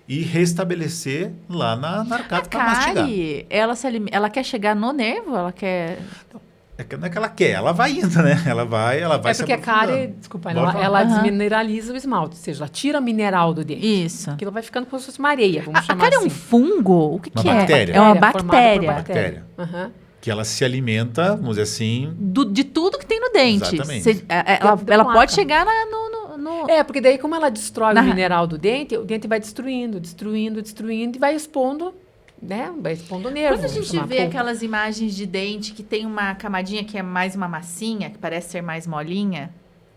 e restabelecer lá na arcada para mastigar. Ela quer chegar no nervo? Ela quer... Não é que ela quer, ela vai indo, né? Ela vai se porque a cárie, desculpa, ela desmineraliza o esmalte, ou seja, ela tira mineral do dente. Isso. Aquilo vai ficando como se fosse uma areia, vamos chamar cárie assim. É um fungo? O que uma que bactéria. É uma bactéria. bactéria. Que ela se alimenta, vamos dizer assim... De tudo que tem no dente. Exatamente. Ela pode chegar no... porque daí como ela destrói o mineral do dente, o dente vai destruindo e vai expondo, né? Vai expondo o nervo. Quando a gente vê aquelas imagens de dente que tem uma camadinha que é mais uma massinha, que parece ser mais molinha,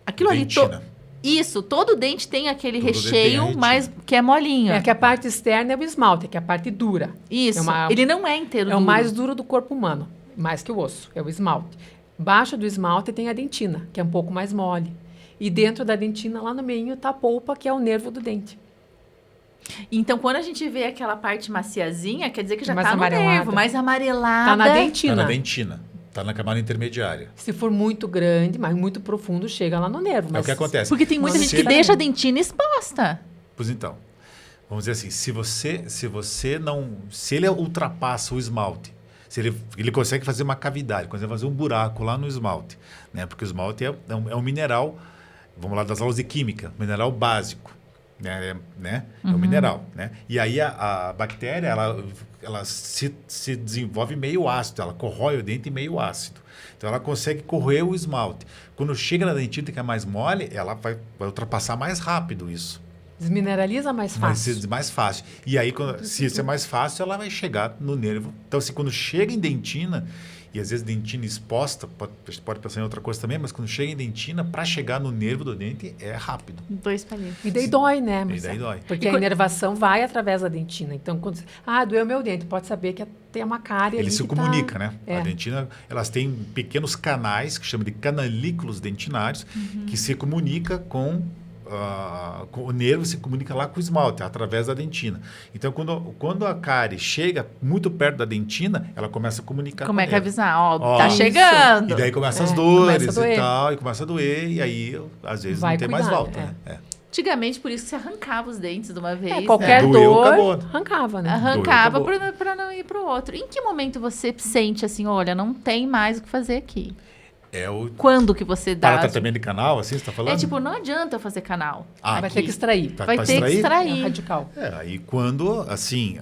aquilo dentina. ali... Isso, todo dente tem aquele recheio mais que é molinho. Que a parte externa é o esmalte, que é a parte dura. Isso, ele não é inteiro duro. É o mais duro do corpo humano, mais que o osso, é o esmalte. Embaixo do esmalte tem a dentina, que é um pouco mais mole. E dentro da dentina, lá no meio, está a polpa, que é o nervo do dente. Então, quando a gente vê aquela parte maciazinha, quer dizer que já está no amarelada. nervo, mais amarelada. Está na dentina. Está na dentina. Está na camada intermediária. Se for muito grande, mas muito profundo, chega lá no nervo. Mas é o que acontece. Porque tem muita gente que deixa a dentina exposta. Pois então, vamos dizer assim, se ele ultrapassa o esmalte, se ele consegue fazer uma cavidade, consegue fazer um buraco lá no esmalte, né? Porque o esmalte é um mineral, vamos lá das aulas de química, mineral básico, né? É um mineral, né? E aí a bactéria, ela se desenvolve meio ácido, ela corrói o dente meio ácido. Então, ela consegue corroer o esmalte. Quando chega na dentina, que é mais mole, ela vai ultrapassar mais rápido isso. Desmineraliza mais fácil. Mais fácil. E aí, se isso é mais fácil, ela vai chegar no nervo. Então, assim, quando chega em dentina E às vezes dentina exposta, pode pensar em outra coisa também, mas quando chega em dentina, para chegar no nervo do dente é rápido. 2 palhetes. E daí dói, né? E daí dói. Porque a inervação vai através da dentina. Então, quando doeu meu dente, pode saber que tem uma cárie ali. Ele se que comunica, né? É. A dentina, elas têm pequenos canais, que chamam de canalículos dentinários, que se comunica com o nervo, se comunica lá com o esmalte, através da dentina. Então, quando a cárie chega muito perto da dentina, ela começa a comunicar Como com é o que nervo. avisar? Tá chegando. E daí começam as começa a dores doer. e tal, e começa a doer, e aí, às vezes, Vai não tem mais cuidar, volta, né? Antigamente, por isso que você arrancava os dentes de uma vez. Qualquer Doeu, dor, acabou. arrancava, né? Arrancava acabou. para não ir para o outro. Em que momento você sente assim, olha, não tem mais o que fazer aqui? Quando que você dá? Para tratamento de canal, assim, você está falando? É tipo, não adianta eu fazer canal. Vai ter que extrair. Vai ter que extrair. É radical. Aí quando, assim,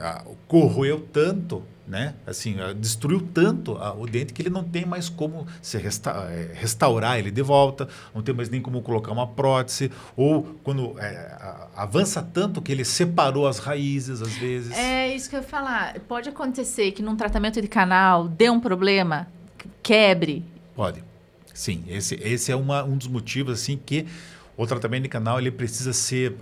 corroeu tanto, né? Assim, destruiu tanto o dente que ele não tem mais como se restaurar ele de volta, não tem mais nem como colocar uma prótese, ou quando avança tanto que ele separou as raízes, às vezes. É isso que eu ia falar. Pode acontecer que num tratamento de canal dê um problema, quebre. Pode. Sim, esse é um dos motivos assim que o tratamento de canal ele precisa ser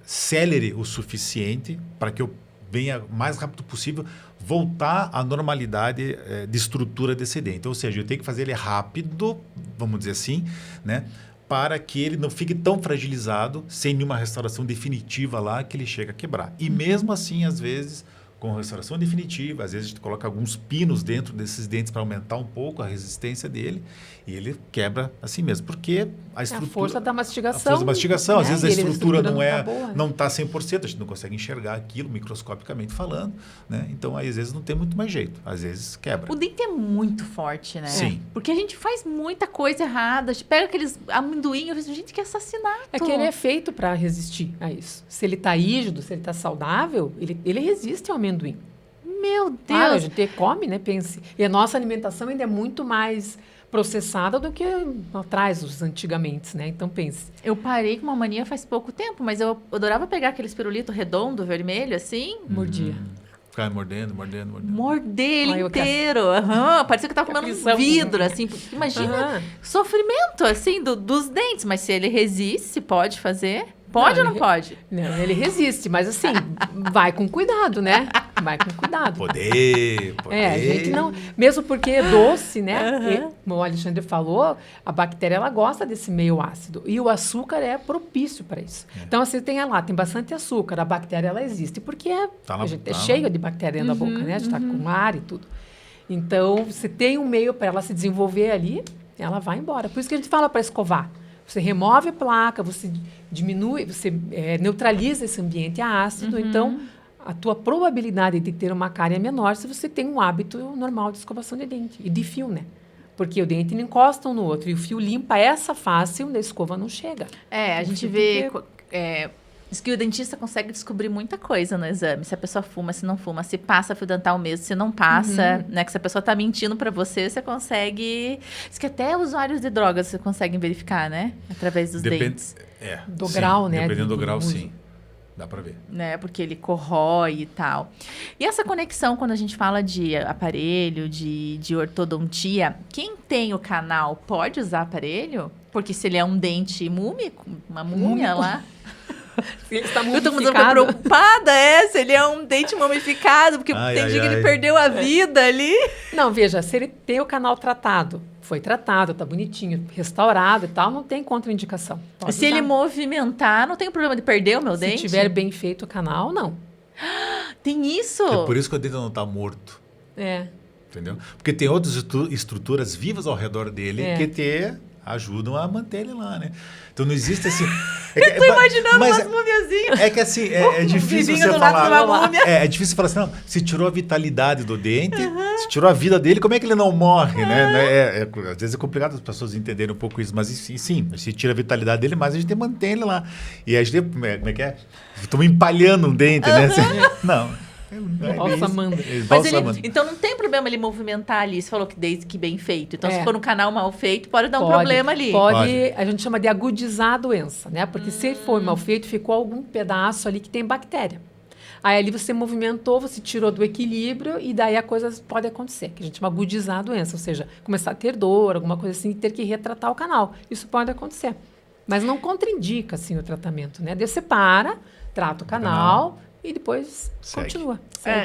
célere o suficiente para que eu venha o mais rápido possível voltar à normalidade de estrutura desse dente. Ou seja, eu tenho que fazer ele rápido, vamos dizer assim, né? Para que ele não fique tão fragilizado, sem nenhuma restauração definitiva lá, que ele chega a quebrar. E mesmo assim, às vezes, com restauração definitiva, às vezes a gente coloca alguns pinos dentro desses dentes para aumentar um pouco a resistência dele e ele quebra assim mesmo, porque a estrutura... A força da mastigação. A força da mastigação. Às vezes a estrutura não está 100%, a gente não consegue enxergar aquilo microscopicamente falando, né? Então, aí, às vezes, não tem muito mais jeito. Às vezes, quebra. O dente é muito forte, né? Sim. Porque a gente faz muita coisa errada. A gente pega aqueles amendoim, eu vejo gente que é assassinato. É que ele é feito para resistir a isso. Se ele está rígido, se ele está saudável, ele resiste ao amendoim. Meu Deus! Claro, a gente come, né? Pense. E a nossa alimentação ainda é muito mais processada do que atrás, os antigamente, né? Então, pense. Eu parei com uma mania faz pouco tempo, mas eu adorava pegar aqueles pirulito redondo, vermelho, assim. Mordia. Ficar mordendo. Morder ele inteiro. Parecia que eu tava comendo um vidro, assim. Porque imagina sofrimento, assim, dos dentes. Mas se ele resiste, pode fazer... Pode ou não pode? Não, ele resiste, mas assim, vai com cuidado, né? Vai com cuidado. Poder. A gente não... Mesmo porque é doce, né? E, como o Alexandre falou, a bactéria, ela gosta desse meio ácido. E o açúcar é propício para isso. Então, assim, tem bastante açúcar. A bactéria, ela existe porque a gente é cheio de bactéria dentro da boca, né? A gente tá com ar e tudo. Então, você tem um meio para ela se desenvolver ali, ela vai embora. Por isso que a gente fala para escovar. Você remove a placa, você diminui, você neutraliza esse ambiente ácido. Então, a tua probabilidade de ter uma cárie é menor se você tem um hábito normal de escovação de dente. E de fio, né? Porque o dente não encosta um no outro. E o fio limpa essa face onde a escova não chega. A gente vê... Diz que o dentista consegue descobrir muita coisa no exame. Se a pessoa fuma, se não fuma, se passa fio dental mesmo, se não passa, né? Que se a pessoa tá mentindo para você, você consegue... Diz que até usuários de drogas você consegue verificar, né? Através dos dentes. Do grau, né? Dependendo do grau, sim. Dá para ver. Né? Porque ele corrói e tal. E essa conexão, quando a gente fala de aparelho, de ortodontia, quem tem o canal pode usar aparelho? Porque se ele é um dente uma múmia lá... Ele está eu tô muito preocupada, se ele é um dente mumificado, porque tem dia que ele perdeu a vida ali. Não, veja, se ele tem o canal tratado, foi tratado, tá bonitinho, restaurado e tal, não tem contraindicação. Se ele movimentar, não tem problema de perder o meu dente? Se tiver bem feito o canal, não. Tem isso? É por isso que o dente não tá morto. Entendeu? Porque tem outras estruturas vivas ao redor dele que ajudam a manter ele lá, né? Então não existe assim... Eu tô imaginando umas múmiazinhas. É que assim, é difícil você falar... É difícil falar assim, não, se tirou a vitalidade do dente, se tirou a vida dele, como é que ele não morre, né? Às vezes é complicado as pessoas entenderem um pouco isso, mas sim, se tira a vitalidade dele, mas a gente mantém ele lá. E a gente, como é que é? Estamos empalhando um dente, né? Assim, não... Balsamando. Então não tem problema ele movimentar ali. Você falou que desde que bem feito. Então, se for um canal mal feito, pode dar um problema ali. Pode, a gente chama de agudizar a doença, né? Porque se for mal feito, ficou algum pedaço ali que tem bactéria. Aí ali você movimentou, você tirou do equilíbrio e daí a coisa pode acontecer, que a gente chama agudizar a doença, ou seja, começar a ter dor, alguma coisa assim, e ter que retratar o canal. Isso pode acontecer. Mas não contraindica, assim, o tratamento, né? Daí você trata o canal e depois continua.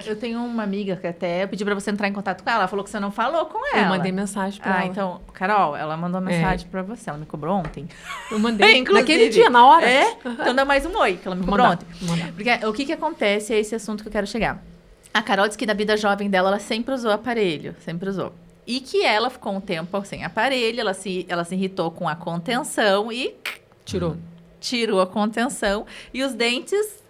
Eu tenho uma amiga que até pedi pra você entrar em contato com ela. Ela falou que você não falou com ela. Eu mandei mensagem pra ela. Então, Carol, ela mandou mensagem pra você. Ela me cobrou ontem. Eu mandei. Inclusive. Naquele dia, na hora. Então dá mais um oi, que ela me cobrou ontem. Vou mandar. Porque o que acontece é esse assunto que eu quero chegar. A Carol disse que da vida jovem dela, ela sempre usou aparelho. Sempre usou. E que ela ficou um tempo sem aparelho, ela se irritou com a contenção e... Tirou a contenção. E os dentes...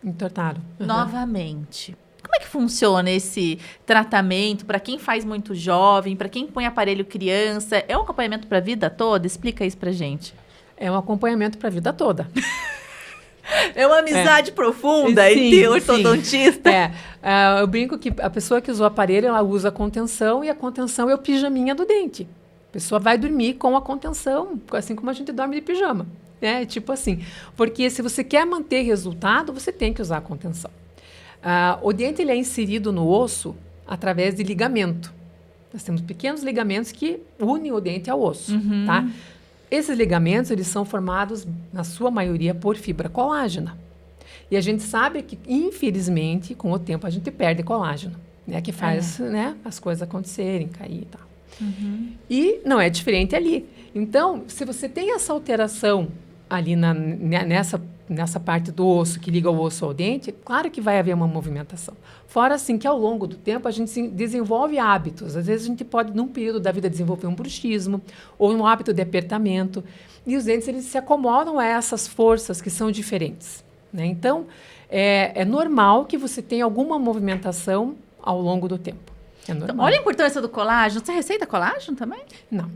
entortaram. Novamente. Como é que funciona esse tratamento para quem faz muito jovem, para quem põe aparelho criança? É um acompanhamento para a vida toda? Explica isso pra gente. É um acompanhamento para a vida toda. É uma amizade profunda entre ortodontista. Eu brinco que a pessoa que usa o aparelho, ela usa a contenção e a contenção é o pijaminha do dente. A pessoa vai dormir com a contenção, assim como a gente dorme de pijama. Tipo assim. Porque se você quer manter resultado, você tem que usar a contenção. O dente ele é inserido no osso através de ligamento. Nós temos pequenos ligamentos que unem o dente ao osso, tá? Esses ligamentos, eles são formados, na sua maioria, por fibra colágena. E a gente sabe que, infelizmente, com o tempo, a gente perde colágeno, né? Que faz as coisas acontecerem, cair e tal. E não é diferente ali. Então, se você tem essa alteração ali nessa parte do osso que liga o osso ao dente, claro que vai haver uma movimentação. Fora assim que ao longo do tempo a gente desenvolve hábitos. Às vezes a gente pode, num período da vida, desenvolver um bruxismo ou um hábito de apertamento. E os dentes eles se acomodam a essas forças que são diferentes, né? Então, é normal que você tenha alguma movimentação ao longo do tempo. Então, olha a importância do colágeno. Você receita colágeno também? Não.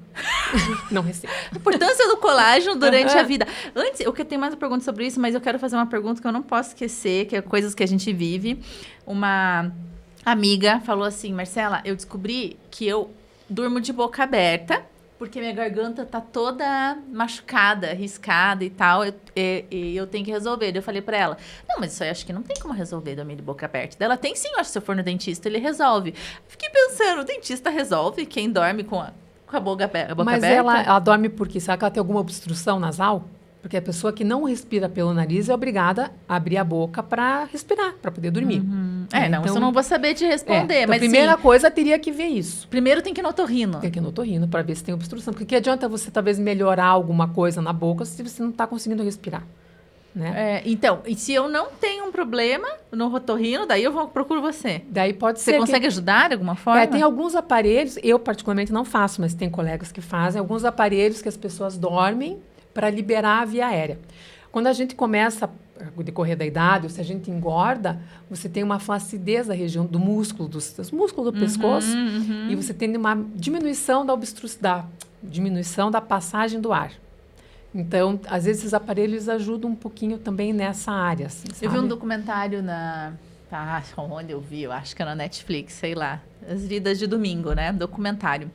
Não receita. A importância do colágeno durante a vida. Antes, eu tenho mais uma pergunta sobre isso, mas eu quero fazer uma pergunta que eu não posso esquecer, que é coisas que a gente vive. Uma amiga falou assim, Marcela, eu descobri que eu durmo de boca aberta, porque minha garganta tá toda machucada, riscada e tal, e eu tenho que resolver. Eu falei pra ela, não, mas isso aí acho que não tem como resolver dormir de boca aberta. Ela tem sim, acho que se eu for no dentista, ele resolve. Fiquei pensando, o dentista resolve quem dorme com a boca aberta? Mas ela dorme porque, sabe que ela tem alguma obstrução nasal? Porque a pessoa que não respira pelo nariz é obrigada a abrir a boca para respirar, para poder dormir. Então, isso eu não vou saber te responder. Então, mas a primeira coisa teria que ver isso. Primeiro tem que ir no otorrino. Tem que ir no otorrino para ver se tem obstrução. Porque que adianta você talvez melhorar alguma coisa na boca se você não está conseguindo respirar, né? Então, e se eu não tenho um problema no otorrino, daí eu procuro você. Daí pode ser. Você consegue ajudar de alguma forma? Tem alguns aparelhos, eu particularmente não faço, mas tem colegas que fazem, alguns aparelhos que as pessoas dormem para liberar a via aérea. Quando a gente começa, no decorrer da idade, ou se a gente engorda, você tem uma flacidez da região do músculo, dos músculos do pescoço, e você tem uma diminuição diminuição da passagem do ar. Então, às vezes, esses aparelhos ajudam um pouquinho também nessa área. Assim, sabe? Eu vi um documentário onde eu vi, eu acho que era na Netflix, sei lá, As Vidas de Domingo, né? Documentário.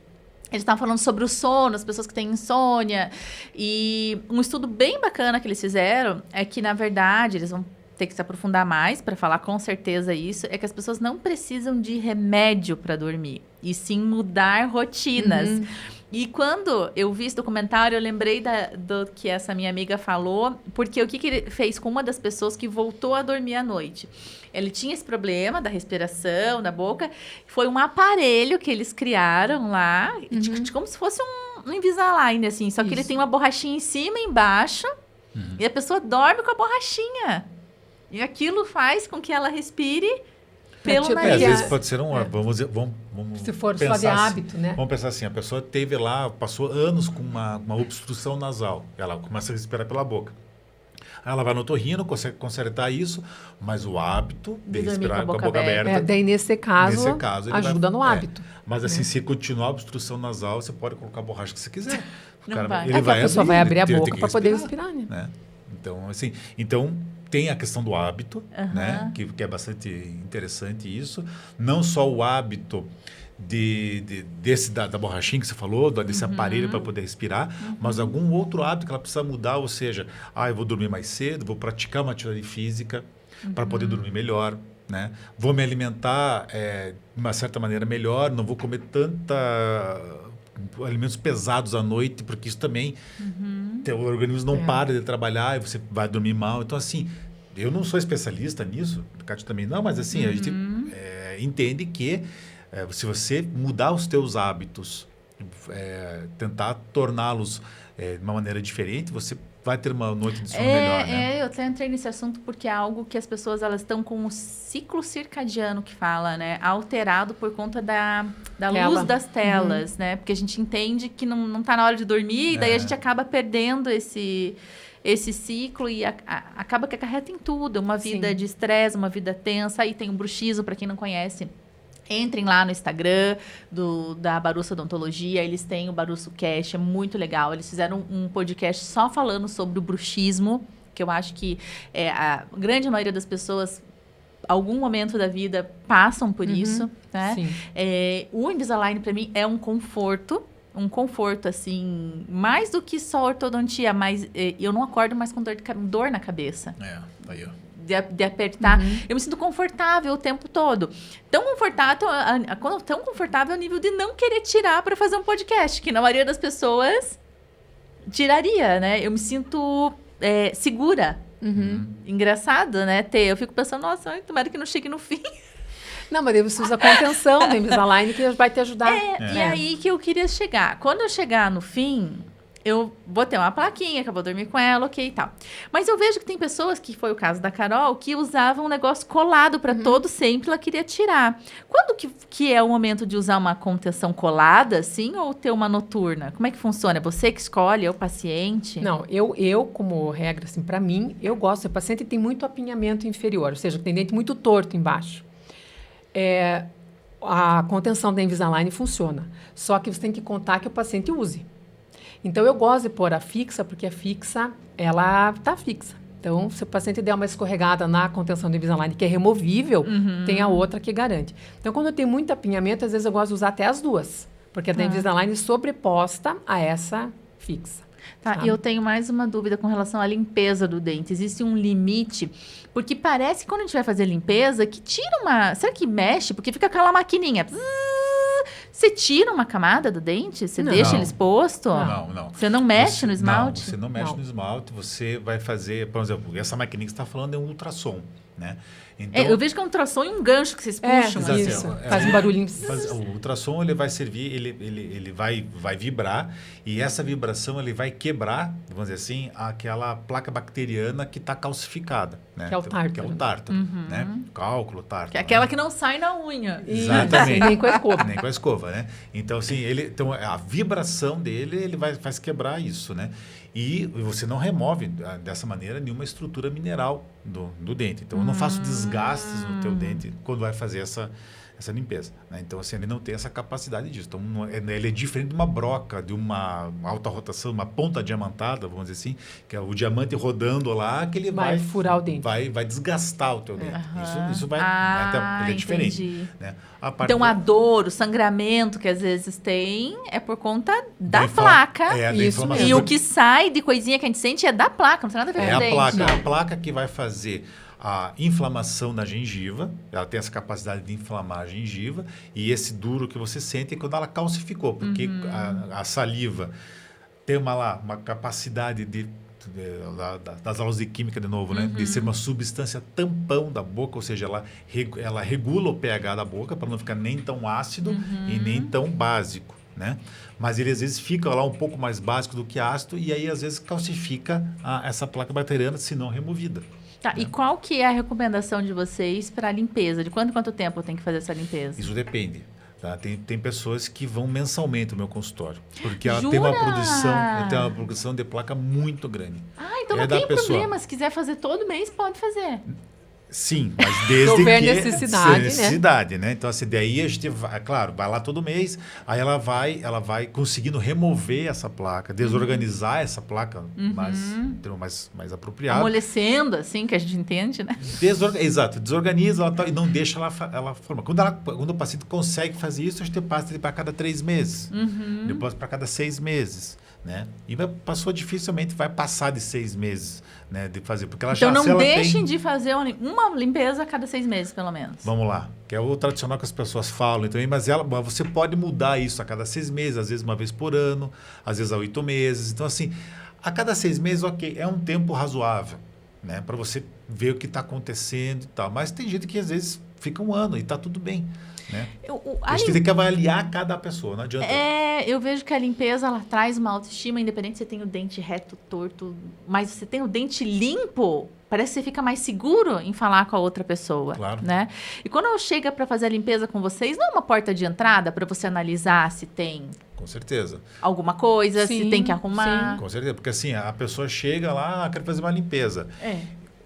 Eles estavam falando sobre o sono, as pessoas que têm insônia. E um estudo bem bacana que eles fizeram é que, na verdade, eles vão ter que se aprofundar mais para falar com certeza isso, é que as pessoas não precisam de remédio para dormir, e sim mudar rotinas. E quando eu vi esse documentário, eu lembrei do que essa minha amiga falou, porque o que ele fez com uma das pessoas que voltou a dormir à noite? Ele tinha esse problema da respiração, da boca, foi um aparelho que eles criaram lá, como se fosse um Invisalign, assim, só que ele tem uma borrachinha em cima e embaixo, e a pessoa dorme com a borrachinha. E aquilo faz com que ela respire pelo nariz. Às vezes pode ser vamos se for pensar só de hábito, né? Vamos pensar assim, a pessoa passou anos com uma obstrução nasal, ela começa a respirar pela boca. Aí ela vai no otorrino, consegue consertar isso, mas o hábito de respirar com a boca aberta... daí, nesse caso ajuda no hábito. Mas assim, se continuar a obstrução nasal, você pode colocar a borracha que você quiser. A pessoa vai abrir a boca para poder respirar, né? Então, assim... Tem a questão do hábito, né? Que é bastante interessante isso. Não só o hábito da borrachinha que você falou, desse aparelho para poder respirar, mas algum outro hábito que ela precisa mudar, ou seja, eu vou dormir mais cedo, vou praticar uma atividade física. para poder dormir melhor, né? Vou me alimentar de uma certa maneira melhor, não vou comer alimentos pesados à noite, porque isso também o organismo não para de trabalhar e você vai dormir mal. Então, assim, eu não sou especialista nisso, a Kátia também não, mas assim, a gente entende que se você mudar os teus hábitos, tentar torná-los de uma maneira diferente, você vai ter uma noite de sono melhor, né? Eu até entrei nesse assunto porque é algo que as pessoas elas estão com o ciclo circadiano que fala, né? Alterado por conta da luz das telas, né? Porque a gente entende que não está na hora de dormir e daí a gente acaba perdendo esse ciclo e acaba que acarreta em tudo. Uma vida de estresse, uma vida tensa. Aí tem o bruxismo, para quem não conhece. Entrem lá no Instagram da Barussa Odontologia, eles têm o Barusso Cast, é muito legal. Eles fizeram um podcast só falando sobre o bruxismo, que eu acho que a grande maioria das pessoas, algum momento da vida, passam por isso. Né? Sim. O Invisalign, para mim, é um conforto, assim, mais do que só ortodontia, mas eu não acordo mais com dor na cabeça. Aí, ó. De apertar. Eu me sinto confortável o tempo todo. Tão confortável ao nível de não querer tirar para fazer um podcast, que na maioria das pessoas tiraria, né? Eu me sinto segura. Engraçado, né? Eu fico pensando, nossa, tomara que não chegue no fim. Não, mas você usa a contenção do Invisalign que vai te ajudar. E aí que eu queria chegar. Quando eu chegar no fim, eu vou ter uma plaquinha, que eu vou dormir com ela, ok e tal. Mas eu vejo que tem pessoas, que foi o caso da Carol, que usavam um negócio colado para todo sempre, ela queria tirar. Quando que é o momento de usar uma contenção colada, assim, ou ter uma noturna? Como é que funciona? É você que escolhe, é o paciente? Não, eu como regra, assim, para mim, eu gosto, se o paciente tem muito apinhamento inferior, ou seja, tem dente muito torto embaixo. A contenção da Invisalign funciona, só que você tem que contar que o paciente use. Então, eu gosto de pôr a fixa, porque a fixa, ela está fixa. Então, se o paciente der uma escorregada na contenção do Invisalign, que é removível, tem a outra que garante. Então, quando eu tenho muito apinhamento, às vezes eu gosto de usar até as duas, porque a da Invisalign sobreposta a essa fixa. Tá, e eu tenho mais uma dúvida com relação à limpeza do dente. Existe um limite? Porque parece que quando a gente vai fazer limpeza, que tira uma... Será que mexe? Porque fica aquela maquininha... Você tira uma camada do dente? Você deixa ele exposto? Não. Você não mexe no esmalte? Não, você não mexe no esmalte. Você vai fazer... Por exemplo, essa maquininha que você está falando é um ultrassom, né? Então, eu vejo que é um ultrassom e um gancho que vocês puxam. Isso. Faz um barulhinho. O ultrassom ele vai servir, ele vai vibrar e essa vibração ele vai quebrar, vamos dizer assim, aquela placa bacteriana que está calcificada, né? Que é o tártaro. Que é o tártaro, né? Cálculo, tártaro. Que é aquela que não sai na unha. Exatamente. Nem com a escova. Nem com a escova, né? Então, assim, então, a vibração dele, ele faz quebrar isso, né? E você não remove, dessa maneira, nenhuma estrutura mineral do dente. Então, eu não faço desgastes no teu dente quando vai fazer essa limpeza, né? Então, assim, ele não tem essa capacidade disso. Então, ele é diferente de uma broca, de uma alta rotação, uma ponta diamantada, vamos dizer assim, que é o diamante rodando lá, que ele vai furar o dente. Vai desgastar o teu dente. Isso vai... ele é diferente. Né? Então, a dor, o sangramento que às vezes tem é por conta da placa. Isso mesmo. E o que sai de coisinha que a gente sente é da placa, não tem nada a ver com o dente. É a placa que vai fazer a inflamação na gengiva, ela tem essa capacidade de inflamar a gengiva, e esse duro que você sente é quando ela calcificou, porque a saliva tem uma capacidade das aulas de química de novo, né? De ser uma substância tampão da boca, ou seja, ela regula o pH da boca para não ficar nem tão ácido e nem tão básico, né? Mas ele às vezes fica lá um pouco mais básico do que ácido e aí às vezes calcifica essa placa bacteriana se não removida. Tá, e qual que é a recomendação de vocês para a limpeza? De quanto tempo tem que fazer essa limpeza? Isso depende. Tá? Tem pessoas que vão mensalmente ao meu consultório, porque ela Jura? tem uma produção de placa muito grande. Então não tem problema. Se quiser fazer todo mês, pode fazer. Sim, mas desde houver que... necessidade, né? Então, assim, daí a gente, claro, vai lá todo mês, aí ela vai conseguindo remover essa placa, desorganizar essa placa mais apropriada. Amolecendo, assim, que a gente entende, né? Exato, desorganiza e não deixa ela formar. Quando o paciente consegue fazer isso, a gente passa ele para cada 3 meses, depois para cada 6 meses. né? E a pessoa dificilmente vai passar de 6 meses, né, de fazer. Porque ela Então já, não deixem de fazer uma limpeza a cada 6 meses, pelo menos. Vamos lá, que é o tradicional que as pessoas falam. Então, mas você pode mudar isso a cada 6 meses, às vezes uma vez por ano, às vezes a 8 meses. Então, assim, a cada 6 meses, ok, é um tempo razoável, né, para você ver o que está acontecendo e tal. Mas tem gente que às vezes fica um ano e está tudo bem, né? A gente tem que avaliar cada pessoa, não adianta. Eu vejo que a limpeza, ela traz uma autoestima, independente se você tem o dente reto, torto, mas se você tem o dente limpo, parece que você fica mais seguro em falar com a outra pessoa, Claro. né? E quando eu chego para fazer a limpeza com vocês, não é uma porta de entrada para você analisar se tem Com certeza. alguma coisa, Sim, se tem que arrumar. Com certeza, porque assim, a pessoa chega lá, quer fazer uma limpeza.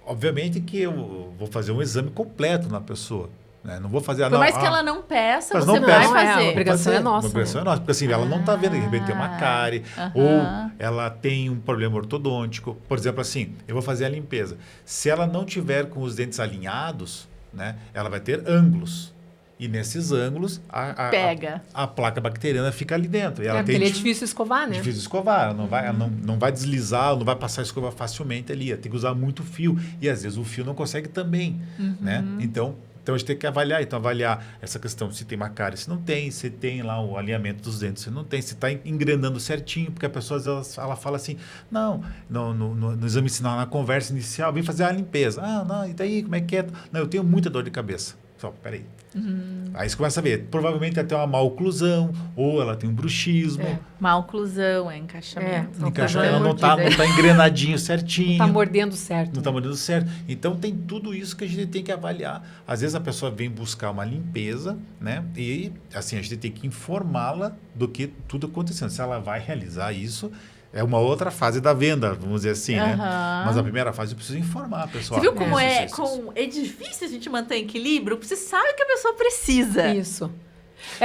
Obviamente que eu vou fazer um exame completo na pessoa, né? Não vou fazer... Por mais que ela não peça, mas você não vai peça. fazer. A obrigação é nossa. A obrigação é nossa, porque assim, ela não está vendo, de repente tem uma cárie, ou ela tem um problema ortodôntico. Por exemplo, assim, eu vou fazer a limpeza. Se ela não tiver com os dentes alinhados, né, ela vai ter ângulos. E nesses ângulos, a placa bacteriana fica ali dentro. E ela porque ele é difícil escovar, né? Difícil escovar. Ela não vai deslizar, não vai passar a escova facilmente ali. Ela tem que usar muito fio. E às vezes o fio não consegue também, né? Então a gente tem que avaliar. Então, avaliar essa questão, se tem uma cárie, se não tem, se tem lá o alinhamento dos dentes, se não tem, se está engrenando certinho, porque a pessoa, ela fala assim, no exame sinal, na conversa inicial, vem fazer a limpeza. Não, e daí, como é que é? Não, eu tenho muita dor de cabeça. Só, peraí. Aí você começa a ver, provavelmente ela tem uma má oclusão, ou ela tem um bruxismo. Má oclusão, encaixamento. Ela não está engrenadinho certinho. Não está mordendo certo. Não está mordendo certo. Então, tem tudo isso que a gente tem que avaliar. Às vezes, a pessoa vem buscar uma limpeza, né? E, assim, a gente tem que informá-la do que tudo acontecendo. Se ela vai realizar isso, é uma outra fase da venda, vamos dizer assim, né? Mas a primeira fase eu preciso informar a pessoa. Você viu como é difícil a gente manter equilíbrio? Você sabe que a pessoa precisa. Isso.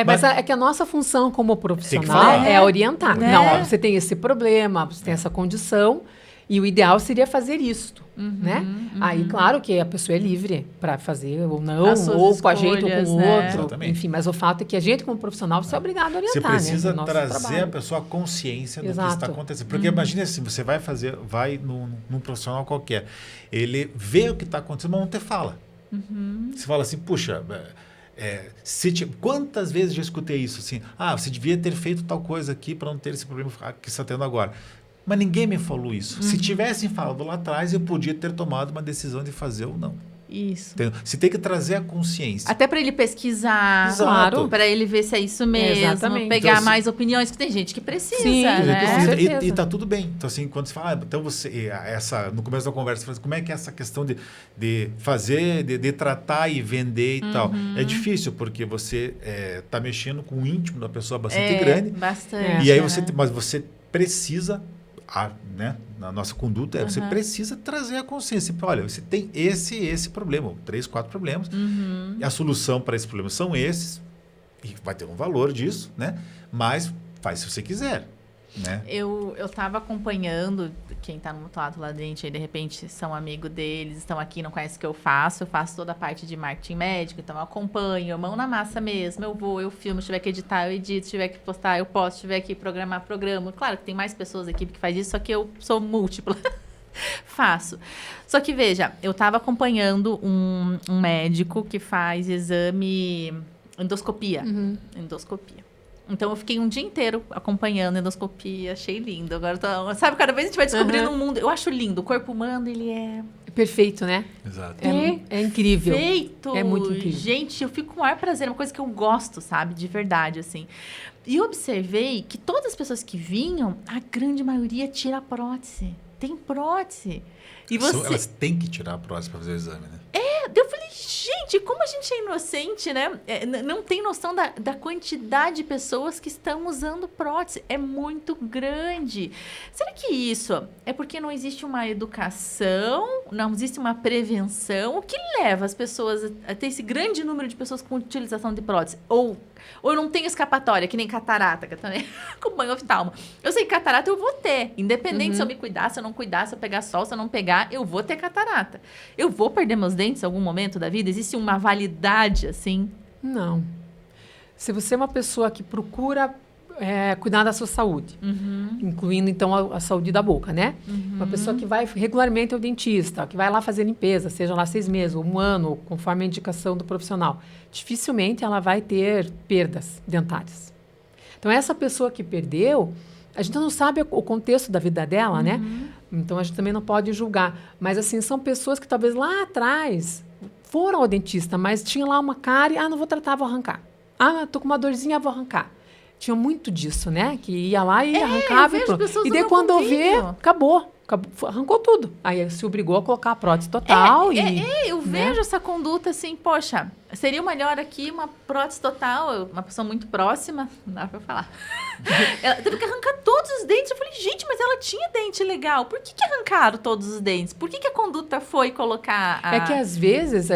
Mas é que a nossa função como profissional é orientar. Né? Não, você tem esse problema, você tem essa condição, e o ideal seria fazer isto. Né? Aí, claro que a pessoa é livre para fazer ou não, ou com a gente ou com o outro. Exatamente. Enfim, mas o fato é que a gente, como profissional, você é obrigado a orientar. Você precisa né? trazer a pessoa à consciência do que está acontecendo. Porque imagine assim, você vai num profissional qualquer, ele vê o que está acontecendo, mas não te fala. Você fala assim, puxa... quantas vezes já escutei isso assim? Você devia ter feito tal coisa aqui para não ter esse problema que está tendo agora. Mas ninguém me falou isso. Se tivessem falado lá atrás, eu podia ter tomado uma decisão de fazer ou não. Isso. Entendeu? Você tem que trazer a consciência. Até para ele pesquisar, Exato. para ele ver se é isso mesmo, Exatamente. pegar Então, mais opiniões, que tem gente que precisa, Sim, né? Com E tá tudo bem. Então, assim, quando você fala, então você, no começo da conversa, você fala, como é que é essa questão de fazer, de tratar e vender e tal? É difícil, porque você tá mexendo com o íntimo da pessoa bastante grande. Bastante. E aí mas você precisa, né? Na nossa conduta, você precisa trazer a consciência. Olha, você tem esse problema, 3, 4 problemas. E a solução para esses problemas são esses. E vai ter um valor disso, né? Mas faz se você quiser, né? Eu estava acompanhando quem está no outro lado lá dentro, aí de repente são amigo deles, estão aqui, não conhecem o que eu faço toda a parte de marketing médico, então eu acompanho, eu mão na massa mesmo, eu filmo, se tiver que editar, eu edito, se tiver que postar, eu posto, se tiver que programar, programa. Claro que tem mais pessoas da equipe que faz isso, só que eu sou múltipla. Faço. Só que, veja, eu estava acompanhando um médico que faz exame endoscopia. Endoscopia. Então, eu fiquei um dia inteiro acompanhando a endoscopia, achei lindo. Agora, sabe, cada vez a gente vai descobrindo um mundo. Eu acho lindo. O corpo humano, ele é... perfeito, né? Exato. É incrível. Perfeito. É muito incrível. Gente, eu fico com o maior prazer. É uma coisa que eu gosto, sabe? De verdade, assim. E observei que todas as pessoas que vinham, a grande maioria tira a prótese. Tem prótese. E Elas têm que tirar a prótese para fazer o exame, né? Eu falei, gente, como a gente é inocente, né? Não tem noção da quantidade de pessoas que estão usando prótese. É muito grande. Será que isso é porque não existe uma educação, não existe uma prevenção? O que leva as pessoas a ter esse grande número de pessoas com utilização de prótese? Ou eu não tenho escapatória, que nem catarata, que eu também acompanho oftalmo. Eu sei que catarata eu vou ter, independente se eu me cuidar, se eu não cuidar, se eu pegar sol, se eu não pegar, eu vou ter catarata. Eu vou perder meus dentes em algum momento da vida? Existe uma validade, assim? Não. Se você é uma pessoa que procura cuidar da sua saúde, incluindo, então, a saúde da boca, né? Uma pessoa que vai regularmente ao dentista, que vai lá fazer limpeza, seja lá 6 meses, ou 1 ano, conforme a indicação do profissional, dificilmente ela vai ter perdas dentárias. Então, essa pessoa que perdeu, a gente não sabe o contexto da vida dela, né? Então, a gente também não pode julgar. Mas, assim, são pessoas que talvez lá atrás foram ao dentista, mas tinha lá uma cárie, não vou tratar, vou arrancar. Tô com uma dorzinha, vou arrancar. Tinha muito disso, né? Que ia lá e arrancava. E daí, quando eu ver, acabou, arrancou tudo. Aí se obrigou a colocar a prótese total. Eu vejo essa conduta assim, poxa, seria o melhor aqui uma prótese total, uma pessoa muito próxima, não dá pra falar. Ela teve que arrancar todos os dentes. Eu falei, gente, mas ela tinha dente legal. Por que arrancaram todos os dentes? Por que a conduta foi colocar É que às vezes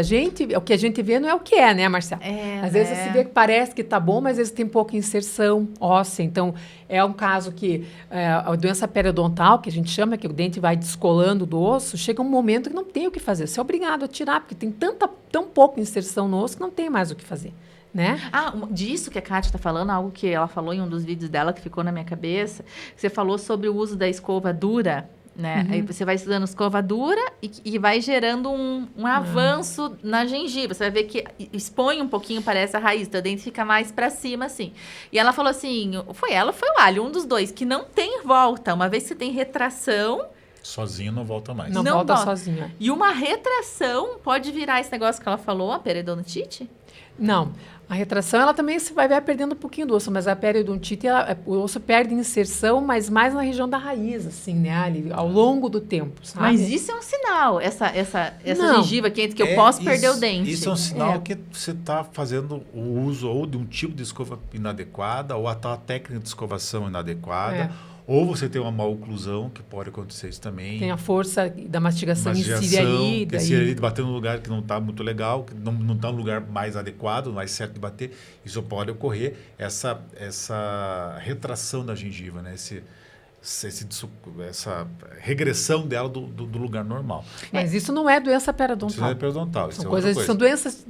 o que a gente vê não é o que é, né, Marcela? Às vezes se vê que parece que tá bom, mas às vezes tem pouca inserção óssea. Então, é um caso que a doença periodontal, que a gente chama, que o dente vai descolando do osso, chega um momento que não tem o que fazer. Você é obrigado a tirar, porque tem tão pouca inserção no osso que não tem mais o que fazer. Né? Disso que a Kátia está falando, algo que ela falou em um dos vídeos dela que ficou na minha cabeça, você falou sobre o uso da escova dura, né? Aí você vai estudando escova dura e vai gerando um avanço na gengiva. Você vai ver que expõe um pouquinho, parece a raiz, o dente fica mais para cima, assim. E ela falou assim, foi o alho, um dos dois, que não tem volta. Uma vez que você tem retração... Sozinho não volta mais. Não volta sozinho. E uma retração pode virar esse negócio que ela falou, a periodontite? Não. A retração, ela também vai perdendo um pouquinho do osso, mas a periodontite, o osso perde inserção, mas mais na região da raiz, assim, né, ali, ao longo do tempo, sabe? Mas isso é um sinal, essa gengiva quente, que eu posso perder o dente. Isso é um sinal que você está fazendo o uso ou de um tipo de escova inadequada, ou a tal técnica de escovação inadequada, ou você tem uma má oclusão, que pode acontecer isso também. Tem a força da mastigação incide ali. Ali batendo num lugar que não está muito legal, que não está no lugar mais adequado, mais certo de bater. Isso pode ocorrer, essa retração da gengiva, né? Essa regressão dela do lugar normal. Mas isso não é doença periodontal. Isso não é periodontal. São doenças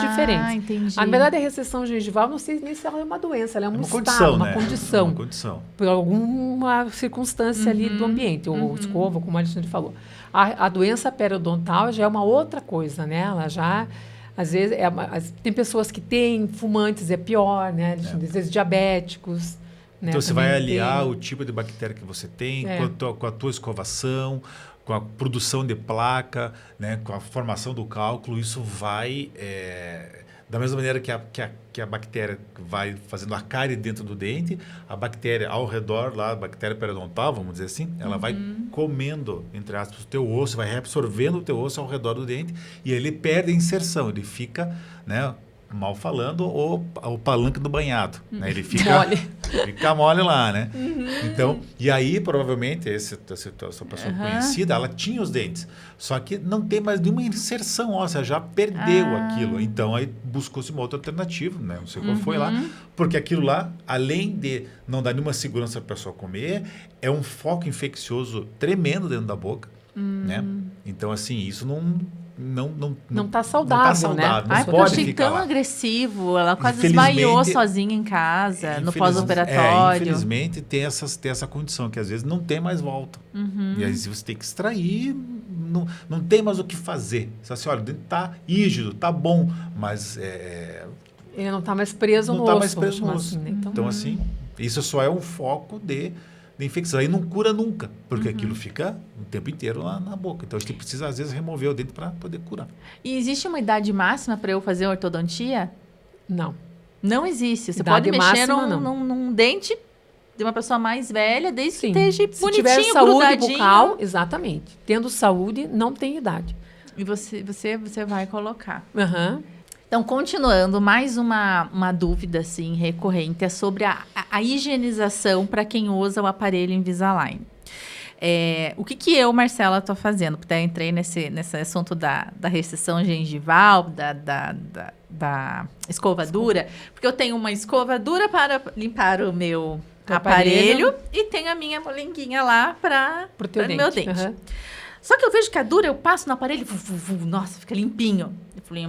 diferentes. Entendi. Na verdade, a recessão gengival, não sei nem se ela é uma doença, ela é uma condição. Uma condição. Por alguma circunstância ali do ambiente, ou escova, como a Alexandre falou. A doença periodontal já é uma outra coisa, né? Ela já... Às vezes, tem pessoas que têm fumantes, é pior, né? Às vezes diabéticos... Então, você vai aliar o tipo de bactéria que você tem com a tua escovação, com a produção de placa, né, com a formação do cálculo. Isso vai, da mesma maneira que a bactéria vai fazendo a cárie dentro do dente, a bactéria ao redor, lá, a bactéria periodontal, vamos dizer assim, ela vai comendo, entre aspas, o teu osso, vai reabsorvendo o teu osso ao redor do dente e ele perde a inserção, ele fica, né, mal falando, o palanque do banhado. Né? Ele fica mole lá, né? Então, e aí, provavelmente, essa pessoa conhecida, ela tinha os dentes. Só que não tem mais nenhuma inserção óssea, já perdeu aquilo. Então, aí buscou-se uma outra alternativa, né? Não sei qual foi lá. Porque aquilo lá, além de não dar nenhuma segurança para a pessoa comer, é um foco infeccioso tremendo dentro da boca. Né? Então, assim, isso não está saudável, né? Eu achei tão agressivo. Ela quase desmaiou sozinha em casa, no pós-operatório. Infelizmente, tem essa condição, que às vezes não tem mais volta. E aí você tem que extrair, não tem mais o que fazer. Você assim, olha, o dente está rígido, está bom, mas... ele não está mais preso no osso. Não está mais preso no osso. Assim, né? Então, assim, isso só é um foco de infecção. Aí não cura nunca, porque aquilo fica o tempo inteiro lá na boca. Então, a gente precisa, às vezes, remover o dente para poder curar. E existe uma idade máxima para eu fazer ortodontia? Não. Não existe. Você idade pode mexer máxima, num dente de uma pessoa mais velha, desde que esteja bonitinho, se tiver saúde grudadinho. Bucal, exatamente. Tendo saúde, não tem idade. E você vai colocar. Aham. Então, continuando, mais uma dúvida assim, recorrente é sobre a higienização para quem usa o aparelho Invisalign. O que eu, Marcela, estou fazendo? Porque eu entrei nesse assunto da recessão gengival, da escova dura, porque eu tenho uma escova dura para limpar o meu aparelho e tenho a minha molenguinha lá para o meu dente. Só que eu vejo que a Dura, eu passo no aparelho, nossa, fica limpinho. Eu falei,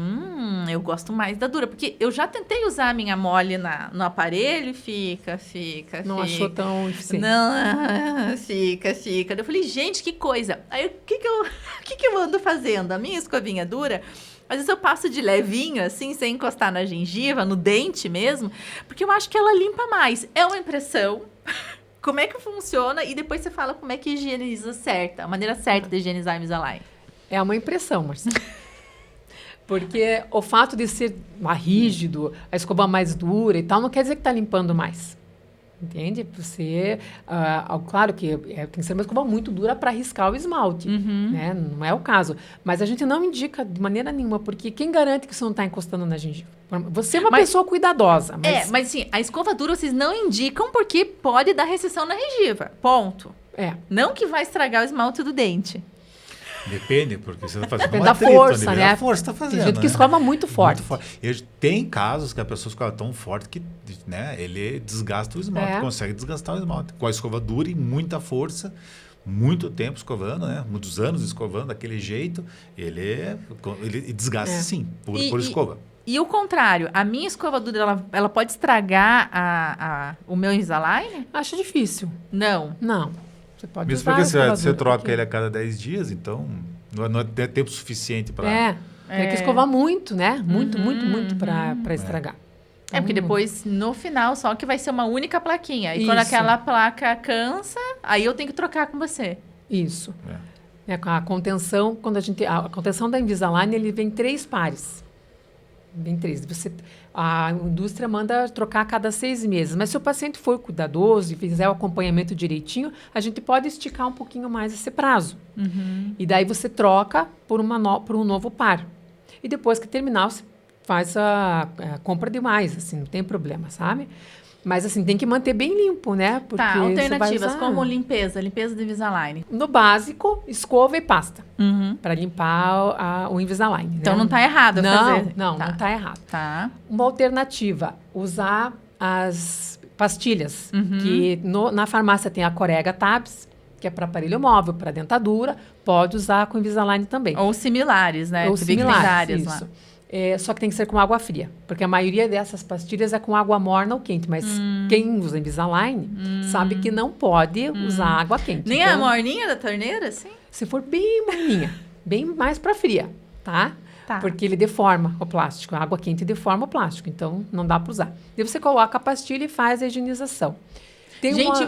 eu gosto mais da Dura, porque eu já tentei usar a minha mole no aparelho e fica. Não achou tão eficiente. Não, fica. Eu falei, gente, que coisa. Aí, o que eu ando fazendo? A minha escovinha Dura, às vezes eu passo de levinho, assim, sem encostar na gengiva, no dente mesmo, porque eu acho que ela limpa mais. É uma impressão. Como é que funciona? E depois você fala como é que higieniza certa, a maneira certa de higienizar a Invisalign. É uma impressão, Marcelo. Porque o fato de ser mais rígido, a escova mais dura e tal, não quer dizer que está limpando mais. Entende? Você, claro que tem que ser uma escova muito dura para riscar o esmalte, né? Não é o caso. Mas a gente não indica de maneira nenhuma, porque quem garante que você não está encostando na gengiva? Você é uma pessoa cuidadosa. Mas assim, a escova dura vocês não indicam porque pode dar recessão na gengiva. Ponto. Não que vai estragar o esmalte do dente. Depende, porque você está fazendo Depende da força, né? A força está fazendo. Tem gente que escova muito forte. Tem casos que a pessoa escova tão forte que, né, ele desgasta o esmalte, consegue desgastar o esmalte. Com a escova dura e muita força, muito tempo escovando, né? Muitos anos escovando daquele jeito, ele desgasta sim, por escova. E o contrário, a minha escova dura, ela pode estragar o meu Invisalign? Acho difícil. Não. Você pode mesmo porque você troca ele a cada 10 dias, então não é tempo suficiente para... Tem que escovar muito, né? Muito para estragar. Então, porque depois, no final, só que vai ser uma única plaquinha. E quando aquela placa cansa, aí eu tenho que trocar com você. Isso. A contenção, a contenção da Invisalign, ele vem 3 pares. Vem 3. A indústria manda trocar a cada 6 meses. Mas se o paciente for cuidadoso e fizer o acompanhamento direitinho, a gente pode esticar um pouquinho mais esse prazo. E daí você troca por um novo par. E depois que terminar, você faz a compra de mais, assim, não tem problema, sabe? Mas, assim, tem que manter bem limpo, né? Porque alternativas como limpeza do Invisalign. No básico, escova e pasta. Para limpar o Invisalign. Então, né? não está errado fazer. Não está errado. Tá. Uma alternativa, usar as pastilhas. Que na farmácia tem a Corega Tabs, que é para aparelho móvel, para dentadura. Pode usar com Invisalign também. Ou similares, né? Ou similares, isso. Lá. Só que tem que ser com água fria, porque a maioria dessas pastilhas é com água morna ou quente, mas quem usa Invisalign sabe que não pode usar água quente. Nem a morninha da torneira, assim? Se for bem morninha, bem mais para fria, tá? Porque ele deforma o plástico, a água quente deforma o plástico, então não dá para usar. Daí você coloca a pastilha e faz a higienização.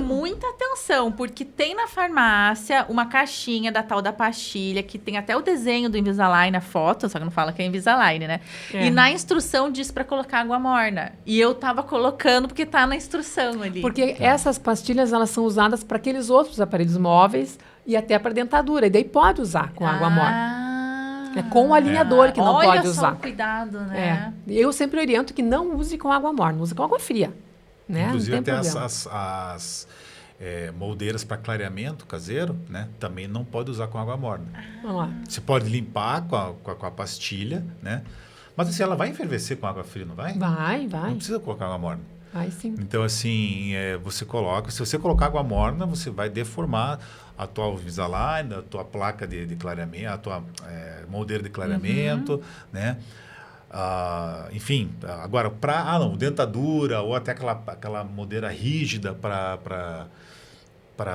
Muita atenção, porque tem na farmácia uma caixinha da tal da pastilha, que tem até o desenho do Invisalign na foto, só que não fala que é Invisalign, né? E na instrução diz para colocar água morna. E eu tava colocando porque tá na instrução ali. Porque essas pastilhas, elas são usadas para aqueles outros aparelhos móveis e até para dentadura. E daí pode usar com água morna. É com o alinhador que não pode usar. Olha só o cuidado, né? Eu sempre oriento que não use com água morna, use com água fria. Né? Inclusive até as moldeiras para clareamento caseiro, né? Também não pode usar com água morna. Você pode limpar com a pastilha, né? Mas assim, ela vai enfervecer com água fria, não vai? Vai. Não precisa colocar água morna. Vai sim. Então assim, se você colocar água morna, você vai deformar a tua Invisalign, a tua placa de clareamento, a tua moldeira de clareamento, né? Enfim, agora dentadura ou até aquela moldeira rígida para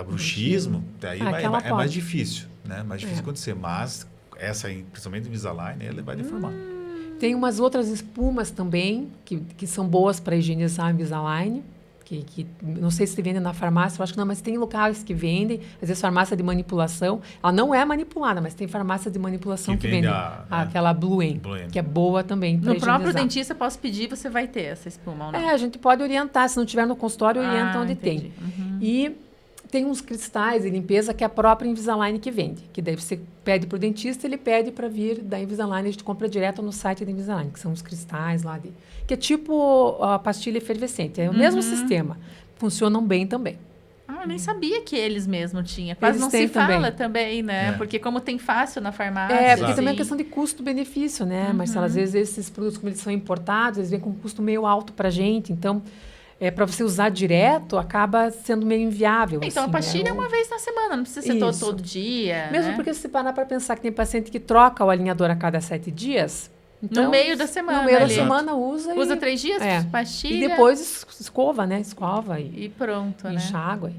bruxismo, daí é mais difícil, né? Mais difícil acontecer, mas essa, principalmente o Invisalign, ele vai deformar. Tem umas outras espumas também que são boas para higienizar a Invisalign, que não sei se vende na farmácia, eu acho que não, mas tem locais que vendem, às vezes farmácia de manipulação, ela não é manipulada, mas tem farmácia de manipulação que vende aquela Blue M, que é boa também para higienizar. No próprio dentista, posso pedir, você vai ter essa espuma ou não? A gente pode orientar, se não tiver no consultório, orienta onde tem. E tem uns cristais de limpeza que é a própria Invisalign que vende, que daí você pede para o dentista, ele pede para vir da Invisalign, a gente compra direto no site da Invisalign, que são os cristais lá, que é tipo a pastilha efervescente, é o mesmo sistema, funcionam bem também. Eu nem sabia que eles mesmos tinham. Quase não se fala também, né? Porque como tem fácil na farmácia. Porque também é questão de custo-benefício, né, Marcela? Às vezes esses produtos, como eles são importados, eles vêm com um custo meio alto para a gente, então para você usar direto, acaba sendo meio inviável. Então, assim, a pastilha é uma vez na semana, não precisa ser todo dia. Mesmo né? porque se você parar para pensar que tem paciente que troca o alinhador a cada 7 dias... Então, no meio da semana. No meio da ali. semana usa. Usa 3 dias, pastilha. E depois escova, né? Escova e pronto, né? Enxágua.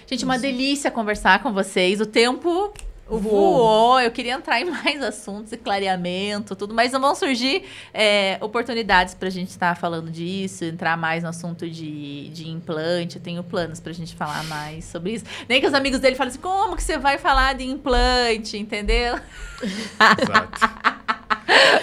Gente, uma delícia conversar com vocês. O tempo voou. Eu queria entrar em mais assuntos e clareamento, tudo, mas não vão surgir oportunidades pra gente estar falando disso, entrar mais no assunto de implante. Eu tenho planos pra gente falar mais sobre isso. Nem que os amigos dele falem assim, como que você vai falar de implante, entendeu? Exato.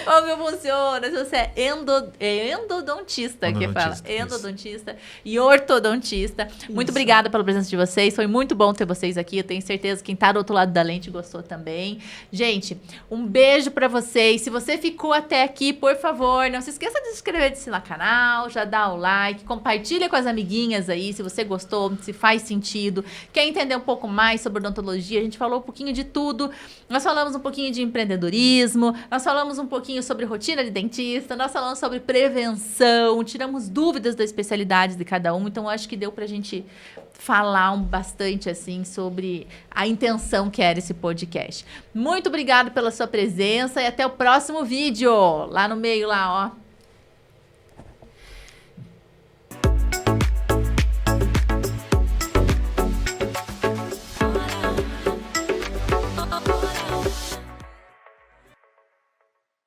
Como que funciona? Se você é endodontista, que fala. Endodontista e ortodontista. Muito obrigada pela presença de vocês. Foi muito bom ter vocês aqui. Eu tenho certeza que quem tá do outro lado da lente gostou também. Gente, um beijo pra vocês. Se você ficou até aqui, por favor, não se esqueça de se inscrever no canal, já dá o like, compartilha com as amiguinhas aí, se você gostou, se faz sentido. Quer entender um pouco mais sobre odontologia? A gente falou um pouquinho de tudo. Nós falamos um pouquinho de empreendedorismo, nós falamos um pouquinho sobre rotina de dentista, nós falamos sobre prevenção, tiramos dúvidas da especialidade de cada um, então acho que deu pra gente falar bastante assim sobre a intenção que era esse podcast. Muito obrigada pela sua presença e até o próximo vídeo, lá no meio, lá, ó.